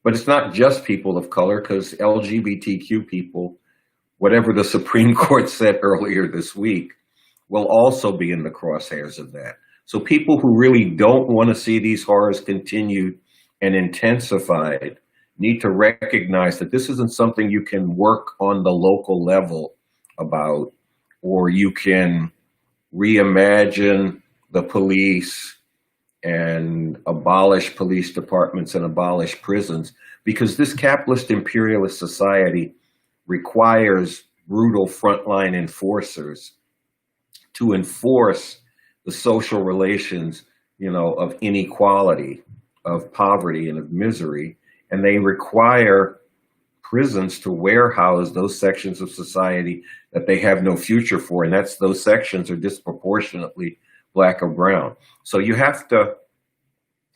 But it's not just people of color, because LGBTQ people, whatever the Supreme Court said earlier this week, will also be in the crosshairs of that. So people who really don't want to see these horrors continued and intensified need to recognize that this isn't something you can work on the local level about, or you can reimagine the police and abolish police departments and abolish prisons, because this capitalist imperialist society requires brutal frontline enforcers to enforce the social relations, of inequality, of poverty, and of misery. And they require prisons to warehouse those sections of society that they have no future for. And those sections are disproportionately Black or brown. So you have to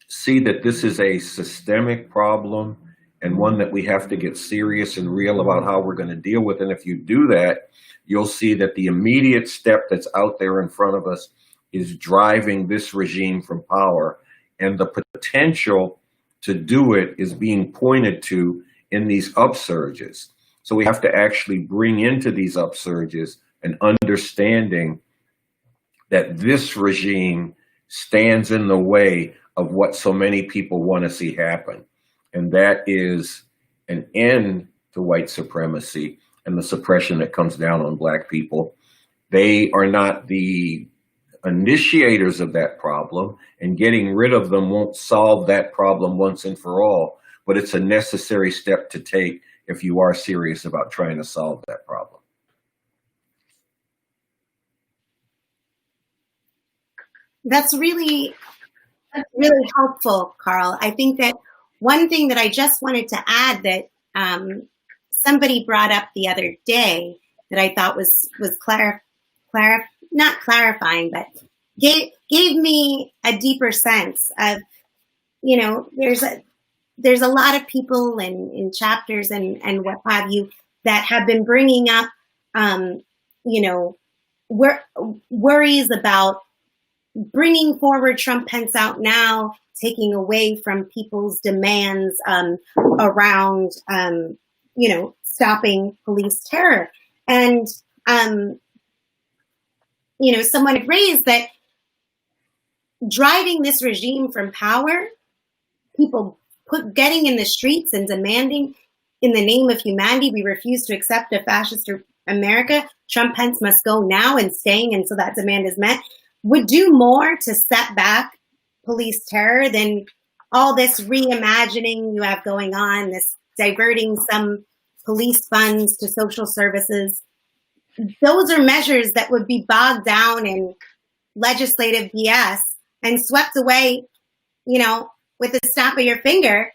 see that this is a systemic problem, and one that we have to get serious and real about how we're going to deal with. And if you do that, you'll see that the immediate step that's out there in front of us is driving this regime from power. And the potential to do it is being pointed to in these upsurges. So we have to actually bring into these upsurges an understanding that this regime stands in the way of what so many people want to see happen. And that is an end to white supremacy and the suppression that comes down on Black people. They are not the initiators of that problem, and getting rid of them won't solve that problem once and for all, but it's a necessary step to take if you are serious about trying to solve that problem. That's really helpful, Carl. I think that one thing that I just wanted to add that somebody brought up the other day that I thought was not clarifying, but gave me a deeper sense of, there's a lot of people in chapters and what have you that have been bringing up, worries about bringing forward Trump Pence Out Now, taking away from people's demands around, stopping police terror. And, someone had raised that driving this regime from power people getting in the streets and demanding, in the name of humanity, we refuse to accept a fascist America. Trump, Pence must go now, and staying until that demand is met, would do more to set back police terror than all this reimagining you have going on, this diverting some police funds to social services. Those are measures that would be bogged down in legislative BS and swept away, with a snap of your finger,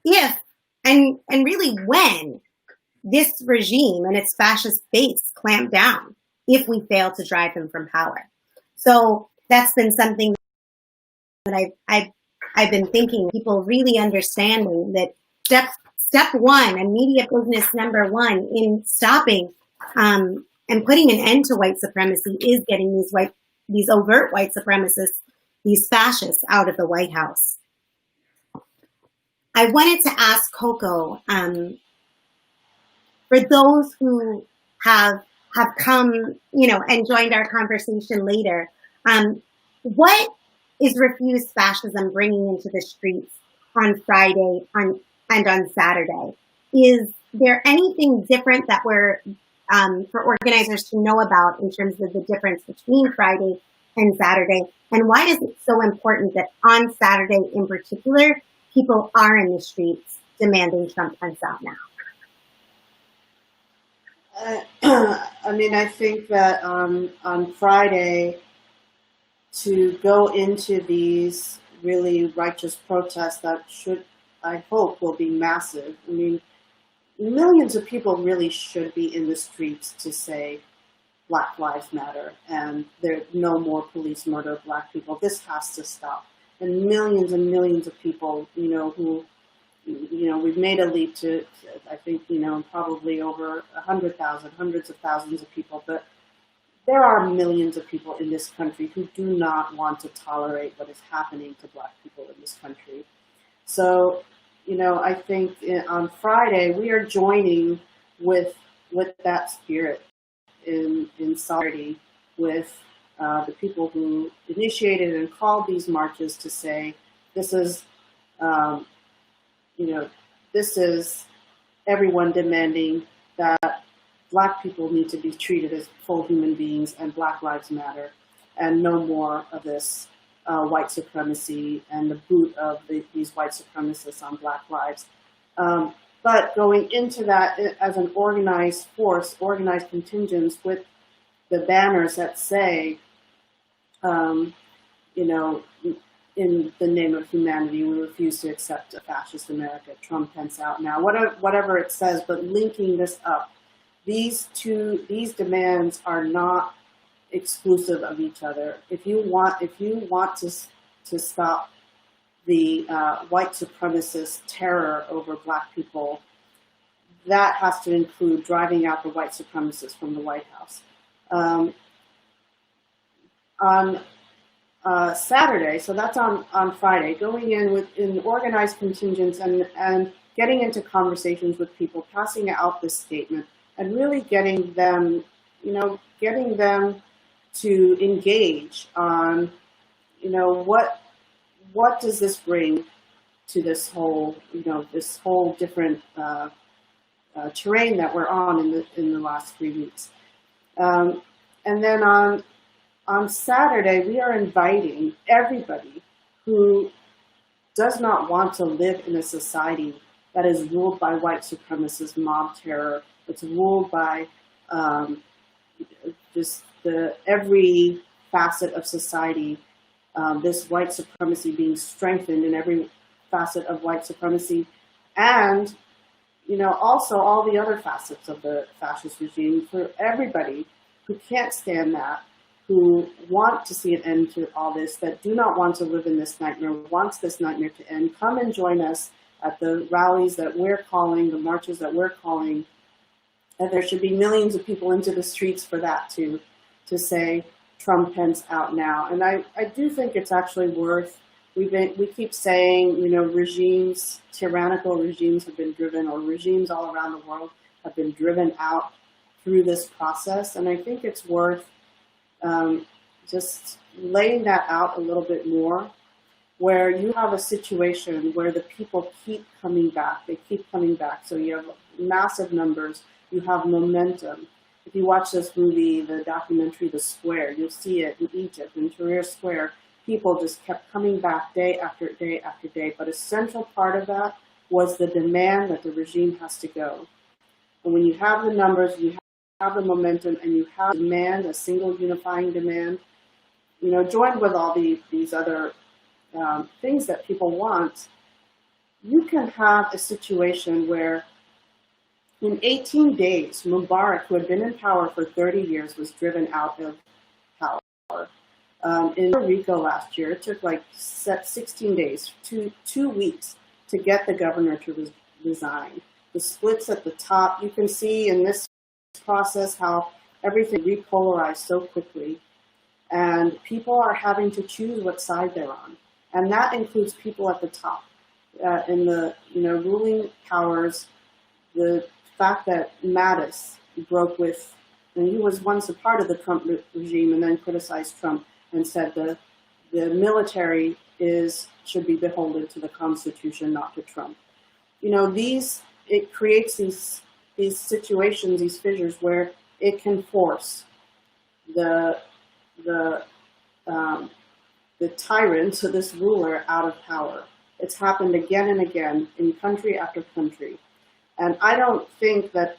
if and really when this regime and its fascist base clamp down, if we fail to drive him from power. So that's been something that I've been thinking, people really understanding that step one, immediate business number one in stopping and putting an end to white supremacy is getting these overt white supremacists, these fascists out of the White House. I wanted to ask Coco, for those who have come, and joined our conversation later, what is refused fascism bringing into the streets on Friday and on Saturday? Is there anything different that we're for organizers to know about in terms of the difference between Friday and Saturday? And why is it so important that on Saturday in particular, people are in the streets demanding Trump Pence out now? I think that on Friday, to go into these really righteous protests that I hope, will be massive. Millions of people really should be in the streets to say Black Lives Matter and there's no more police murder of Black people. This has to stop. And millions of people, who, we've made a leap to, I think, probably over 100,000, hundreds of thousands of people, but there are millions of people in this country who do not want to tolerate what is happening to Black people in this country. So, I think on Friday we are joining with that spirit in solidarity with the people who initiated and called these marches to say this is, this is everyone demanding that Black people need to be treated as full human beings and Black Lives Matter, and no more of this white supremacy and the boot of these white supremacists on Black lives. But going into that as an organized force, organized contingents with the banners that say, in the name of humanity, we refuse to accept a fascist America, Trump, Pence out now, whatever it says, but linking this up. These demands are not exclusive of each other. If you want to stop the white supremacist terror over Black people, that has to include driving out the white supremacists from the White House. On Saturday, so that's on Friday, going in organized contingents and getting into conversations with people, passing out this statement, and really getting them to engage on, what does this bring to this whole, this whole different terrain that we're on in the last 3 weeks. And then on Saturday, we are inviting everybody who does not want to live in a society that is ruled by white supremacist mob terror. It's ruled by just every facet of society, this white supremacy being strengthened in every facet of white supremacy, and also all the other facets of the fascist regime. For everybody who can't stand that, who want to see an end to all this, that do not want to live in this nightmare, wants this nightmare to end, come and join us at the rallies that we're calling, the marches that we're calling. And there should be millions of people into the streets for that to say Trump, Pence out now. And I do think it's actually worth, we keep saying, regimes, tyrannical regimes have been driven, or regimes all around the world have been driven out through this process. And I think it's worth just laying that out a little bit more. where you have a situation where the people keep coming back. They keep coming back. So you have massive numbers. You have momentum. If you watch this movie, the documentary The Square, you'll see it in Egypt, in Tahrir Square. People just kept coming back day after day after day. But a central part of that was the demand that the regime has to go. And when you have the numbers, you have the momentum, and you have demand, a single unifying demand, joined with all these other things that people want, you can have a situation where in 18 days, Mubarak, who had been in power for 30 years, was driven out of power. In Puerto Rico last year, it took 16 days, two weeks, to get the governor to resign. The splits at the top, you can see in this process how everything repolarized so quickly. And people are having to choose what side they're on. And that includes people at the top. In the ruling powers, the fact that Mattis broke with, and he was once a part of the Trump regime and then criticized Trump and said the military should be beholden to the Constitution, not to Trump. It creates these situations, these fissures where it can force the tyrant, so this ruler, out of power. It's happened again and again in country after country. And I don't think that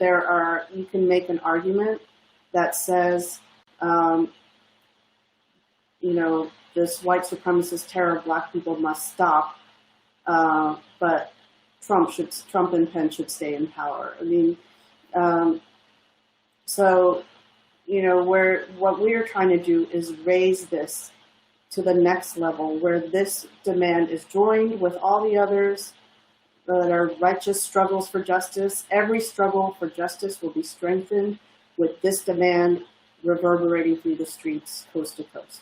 you can make an argument that says, this white supremacist terror of black people must stop, but Trump and Pence should stay in power. I mean, what we're trying to do is raise this to the next level, where this demand is joined with all the others that are righteous struggles for justice. Every struggle for justice will be strengthened with this demand reverberating through the streets, coast to coast.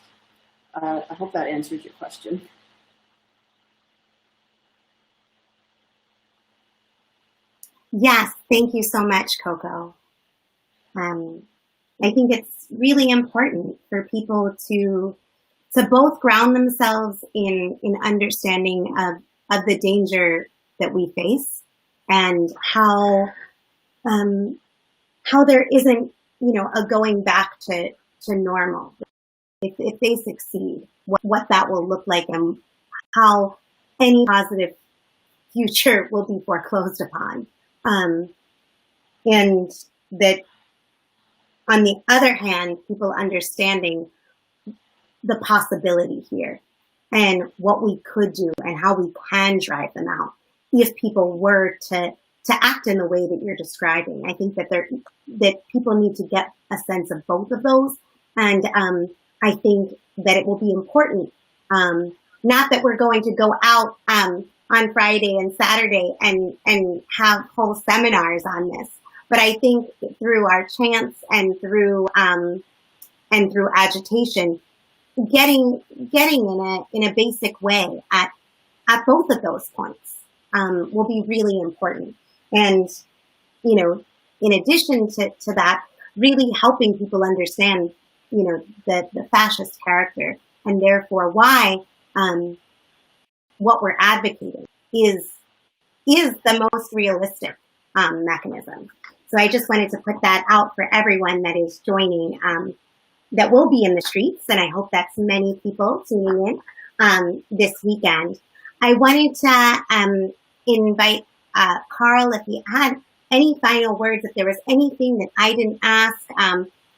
I hope that answers your question. Yes, thank you so much, Coco. I think it's really important for people to both ground themselves in understanding of the danger that we face, and how there isn't a going back to normal. If they succeed, what that will look like, and how any positive future will be foreclosed upon. And that, on the other hand, people understanding the possibility here and what we could do and how we can drive them out if people were to act in the way that you're describing. I think that people need to get a sense of both of those. And I think that it will be important, not that we're going to go out on Friday and Saturday and have whole seminars on this, but I think through our chants and through agitation, getting in a basic way at both of those points will be really important. And in addition to that, really helping people understand the fascist character, and therefore why what we're advocating is the most realistic mechanism. So I just wanted to put that out for everyone that is joining, that will be in the streets, and I hope that's many people tuning in this weekend. I wanted to invite Carl, if he had any final words, if there was anything that I didn't ask,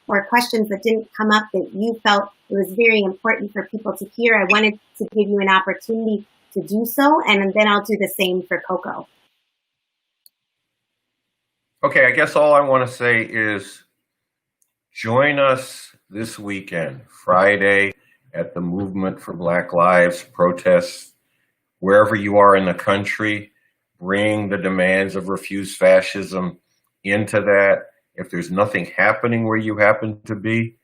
or questions that didn't come up that you felt it was very important for people to hear. I wanted to give you an opportunity to do so, and then I'll do the same for Coco. Okay, I guess all I want to say is join us this weekend, Friday, at the Movement for Black Lives protests. Wherever you are in the country, bring the demands of Refuse Fascism into that. If there's nothing happening where you happen to be,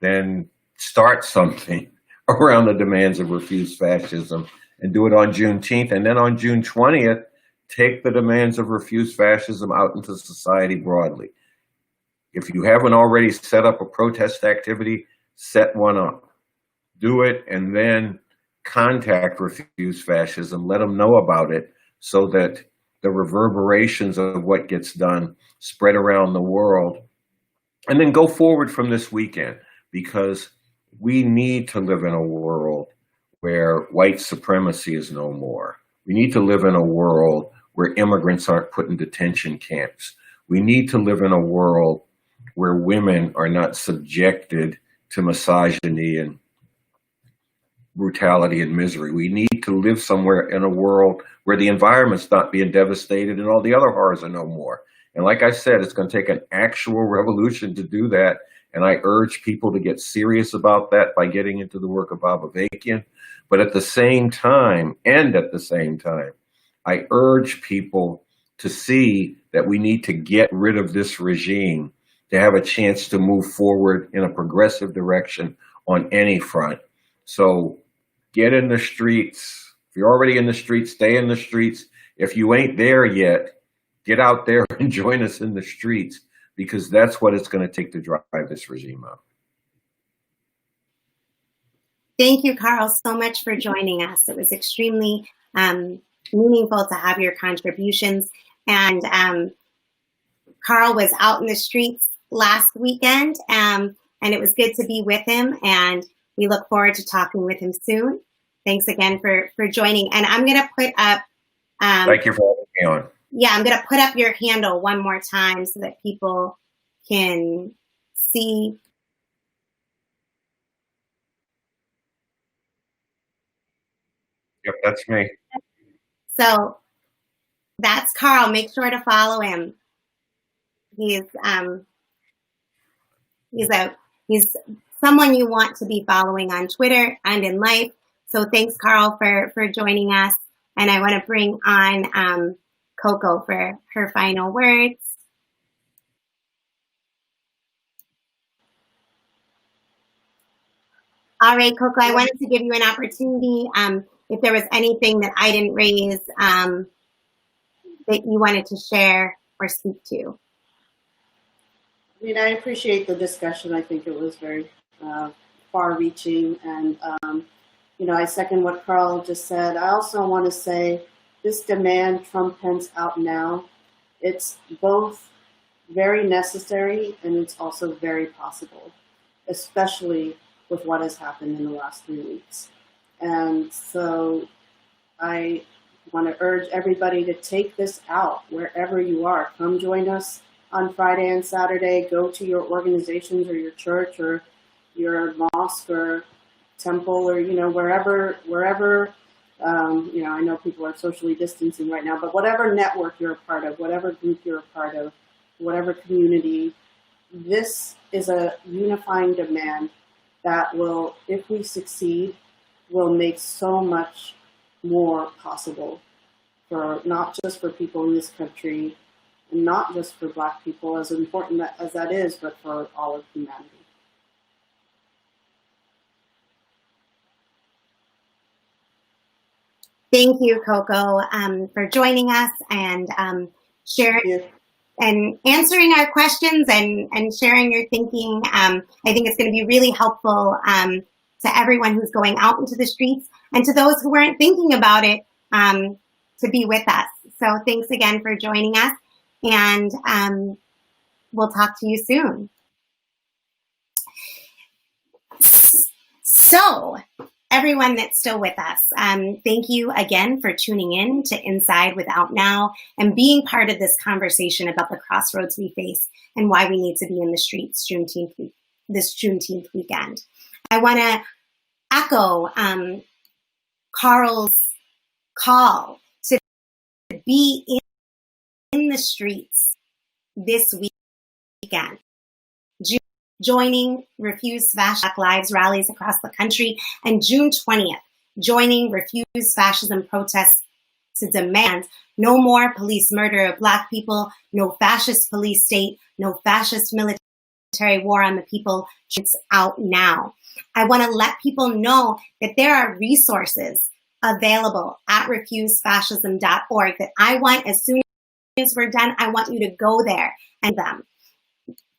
then start something around the demands of Refuse Fascism and do it on Juneteenth. And then on June 20th, take the demands of Refuse Fascism out into society broadly. If you haven't already set up a protest activity, set one up. Do it, and then contact Refuse Fascism, let them know about it so that the reverberations of what gets done spread around the world. And then go forward from this weekend, because we need to live in a world where white supremacy is no more. We need to live in a world where immigrants aren't put in detention camps. We need to live in a world where women are not subjected to misogyny and brutality and misery. We need to live somewhere in a world where the environment's not being devastated and all the other horrors are no more. And like I said, it's going to take an actual revolution to do that. And I urge people to get serious about that by getting into the work of Bob Avakian. But at the same time, I urge people to see that we need to get rid of this regime to have a chance to move forward in a progressive direction on any front. So get in the streets. If you're already in the streets, stay in the streets. If you ain't there yet, get out there and join us in the streets, because that's what it's going to take to drive this regime out. Thank you, Carl, so much for joining us. It was extremely meaningful to have your contributions. And Carl was out in the streets last weekend, and it was good to be with him. And we look forward to talking with him soon. Thanks again for joining. And I'm going to put up... Thank you for having me on. Yeah, I'm going to put up your handle one more time so that people can see. Yep, that's me. So that's Carl. Make sure to follow him. He's someone you want to be following on Twitter and in life. So thanks, Carl, for joining us. And I want to bring on Coco for her final words. All right, Coco, I wanted to give you an opportunity. If there was anything that I didn't raise that you wanted to share or speak to. I mean, I appreciate the discussion. I think it was very far-reaching, and I second what Carl just said. I also want to say this demand, Trump Pence out now, it's both very necessary and it's also very possible, especially with what has happened in the last 3 weeks. And so I want to urge everybody to take this out wherever you are. Come join us on Friday and Saturday. Go to your organizations or your church or your mosque or temple or, wherever. I know people are socially distancing right now, but whatever network you're a part of, whatever group you're a part of, whatever community, this is a unifying demand that will, if we succeed, will make so much more possible for not just for people in this country and not just for Black people, as important as that is, but for all of humanity. Thank you, Coco, for joining us and sharing and answering our questions and sharing your thinking. I think it's going to be really helpful to everyone who's going out into the streets and to those who weren't thinking about it to be with us. So thanks again for joining us, and we'll talk to you soon. So, everyone that's still with us, thank you again for tuning in to Inside with Out Now and being part of this conversation about the crossroads we face and why we need to be in the streets this Juneteenth weekend. I want to echo Carl's call to be in the streets this weekend. Joining Refuse Fascism Black Lives rallies across the country, and June 20th, joining Refuse Fascism protests to demand no more police murder of Black people, no fascist police state, no fascist military war on the people. It's out now. I want to let people know that there are resources available at refusefascism.org that I want, as soon as we're done, I want you to go there and them.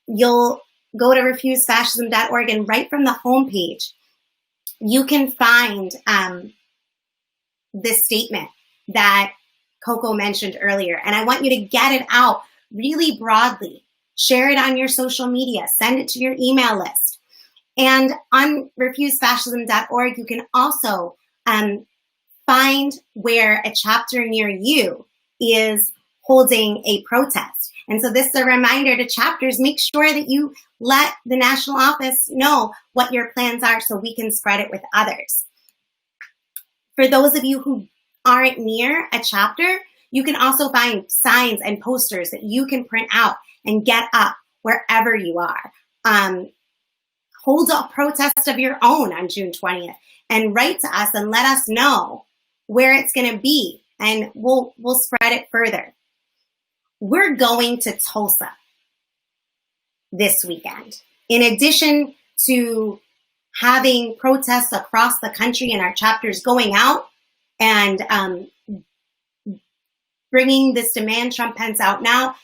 You'll go to refusefascism.org, and right from the homepage, you can find this statement that Coco mentioned earlier, and I want you to get it out really broadly. Share it on your social media, send it to your email list. And on refusefascism.org, you can also find where a chapter near you is holding a protest. And so this is a reminder to chapters, make sure that you let the national office know what your plans are so we can spread it with others. For those of you who aren't near a chapter, you can also find signs and posters that you can print out and get up wherever you are. Hold a protest of your own on June 20th and write to us and let us know where it's going to be, and we'll spread it further. We're going to Tulsa this weekend. In addition to having protests across the country and our chapters going out and bringing this demand, Trump Pence Out Now,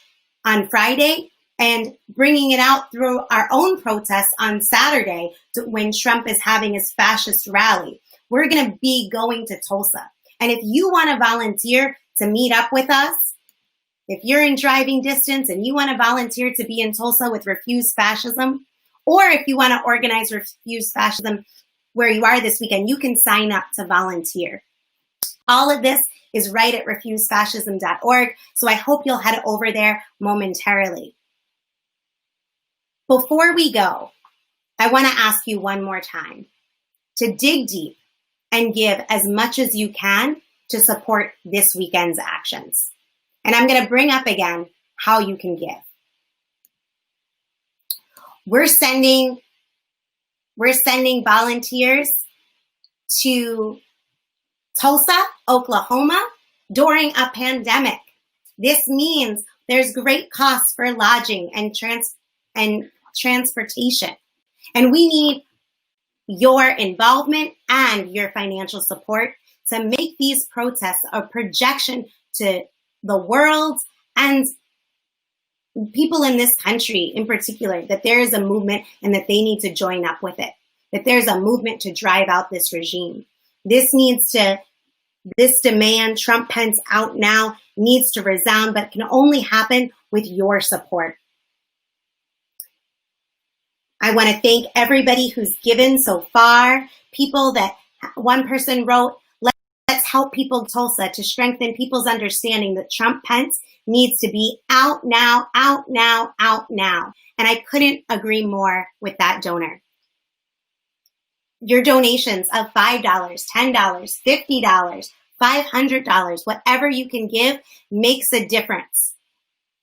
on Friday, and bringing it out through our own protests on Saturday when Trump is having his fascist rally. We're going to be going to Tulsa. And if you want to volunteer to meet up with us, if you're in driving distance and you want to volunteer to be in Tulsa with Refuse Fascism, or if you want to organize Refuse Fascism where you are this weekend, you can sign up to volunteer. All of this is right at refusefascism.org, so I hope you'll head over there momentarily. Before we go, I want to ask you one more time to dig deep and give as much as you can to support this weekend's actions. And I'm going to bring up again how you can give. We're sending volunteers to Tulsa, Oklahoma during a pandemic. This means there's great costs for lodging and transportation. And we need your involvement and your financial support to make these protests a projection to the world and people in this country in particular, that there is a movement and that they need to join up with it, that there's a movement to drive out this regime. This demand, Trump Pence Out Now, needs to resound, but it can only happen with your support. I want to thank everybody who's given so far. One person wrote, let's help people Tulsa to strengthen people's understanding that Trump Pence needs to be out now, out now, out now. And I couldn't agree more with that donor. Your donations of $5, $10, $50, $500, whatever you can give makes a difference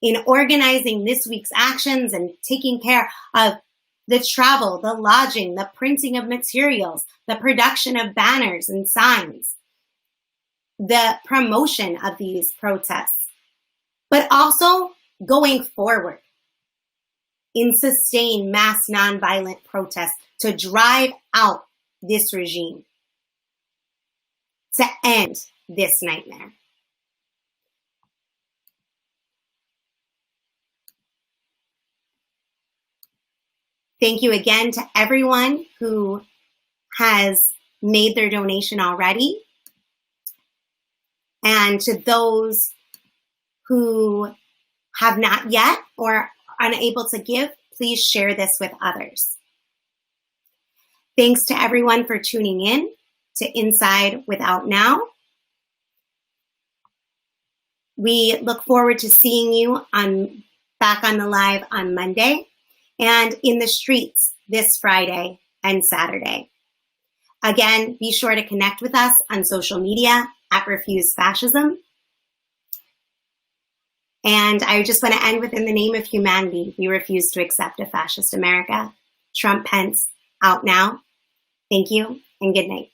in organizing this week's actions and taking care of the travel, the lodging, the printing of materials, the production of banners and signs, the promotion of these protests, but also going forward in sustained mass nonviolent protests to drive out this regime, to end this nightmare. Thank you again to everyone who has made their donation already. And to those who have not yet or are unable to give, please share this with others. Thanks to everyone for tuning in to Inside Without Now. We look forward to seeing you back on the live on Monday and in the streets this Friday and Saturday. Again, be sure to connect with us on social media at Refuse Fascism. And I just want to end with, in the name of humanity, we refuse to accept a fascist America. Trump Pence Out Now. Thank you and good night.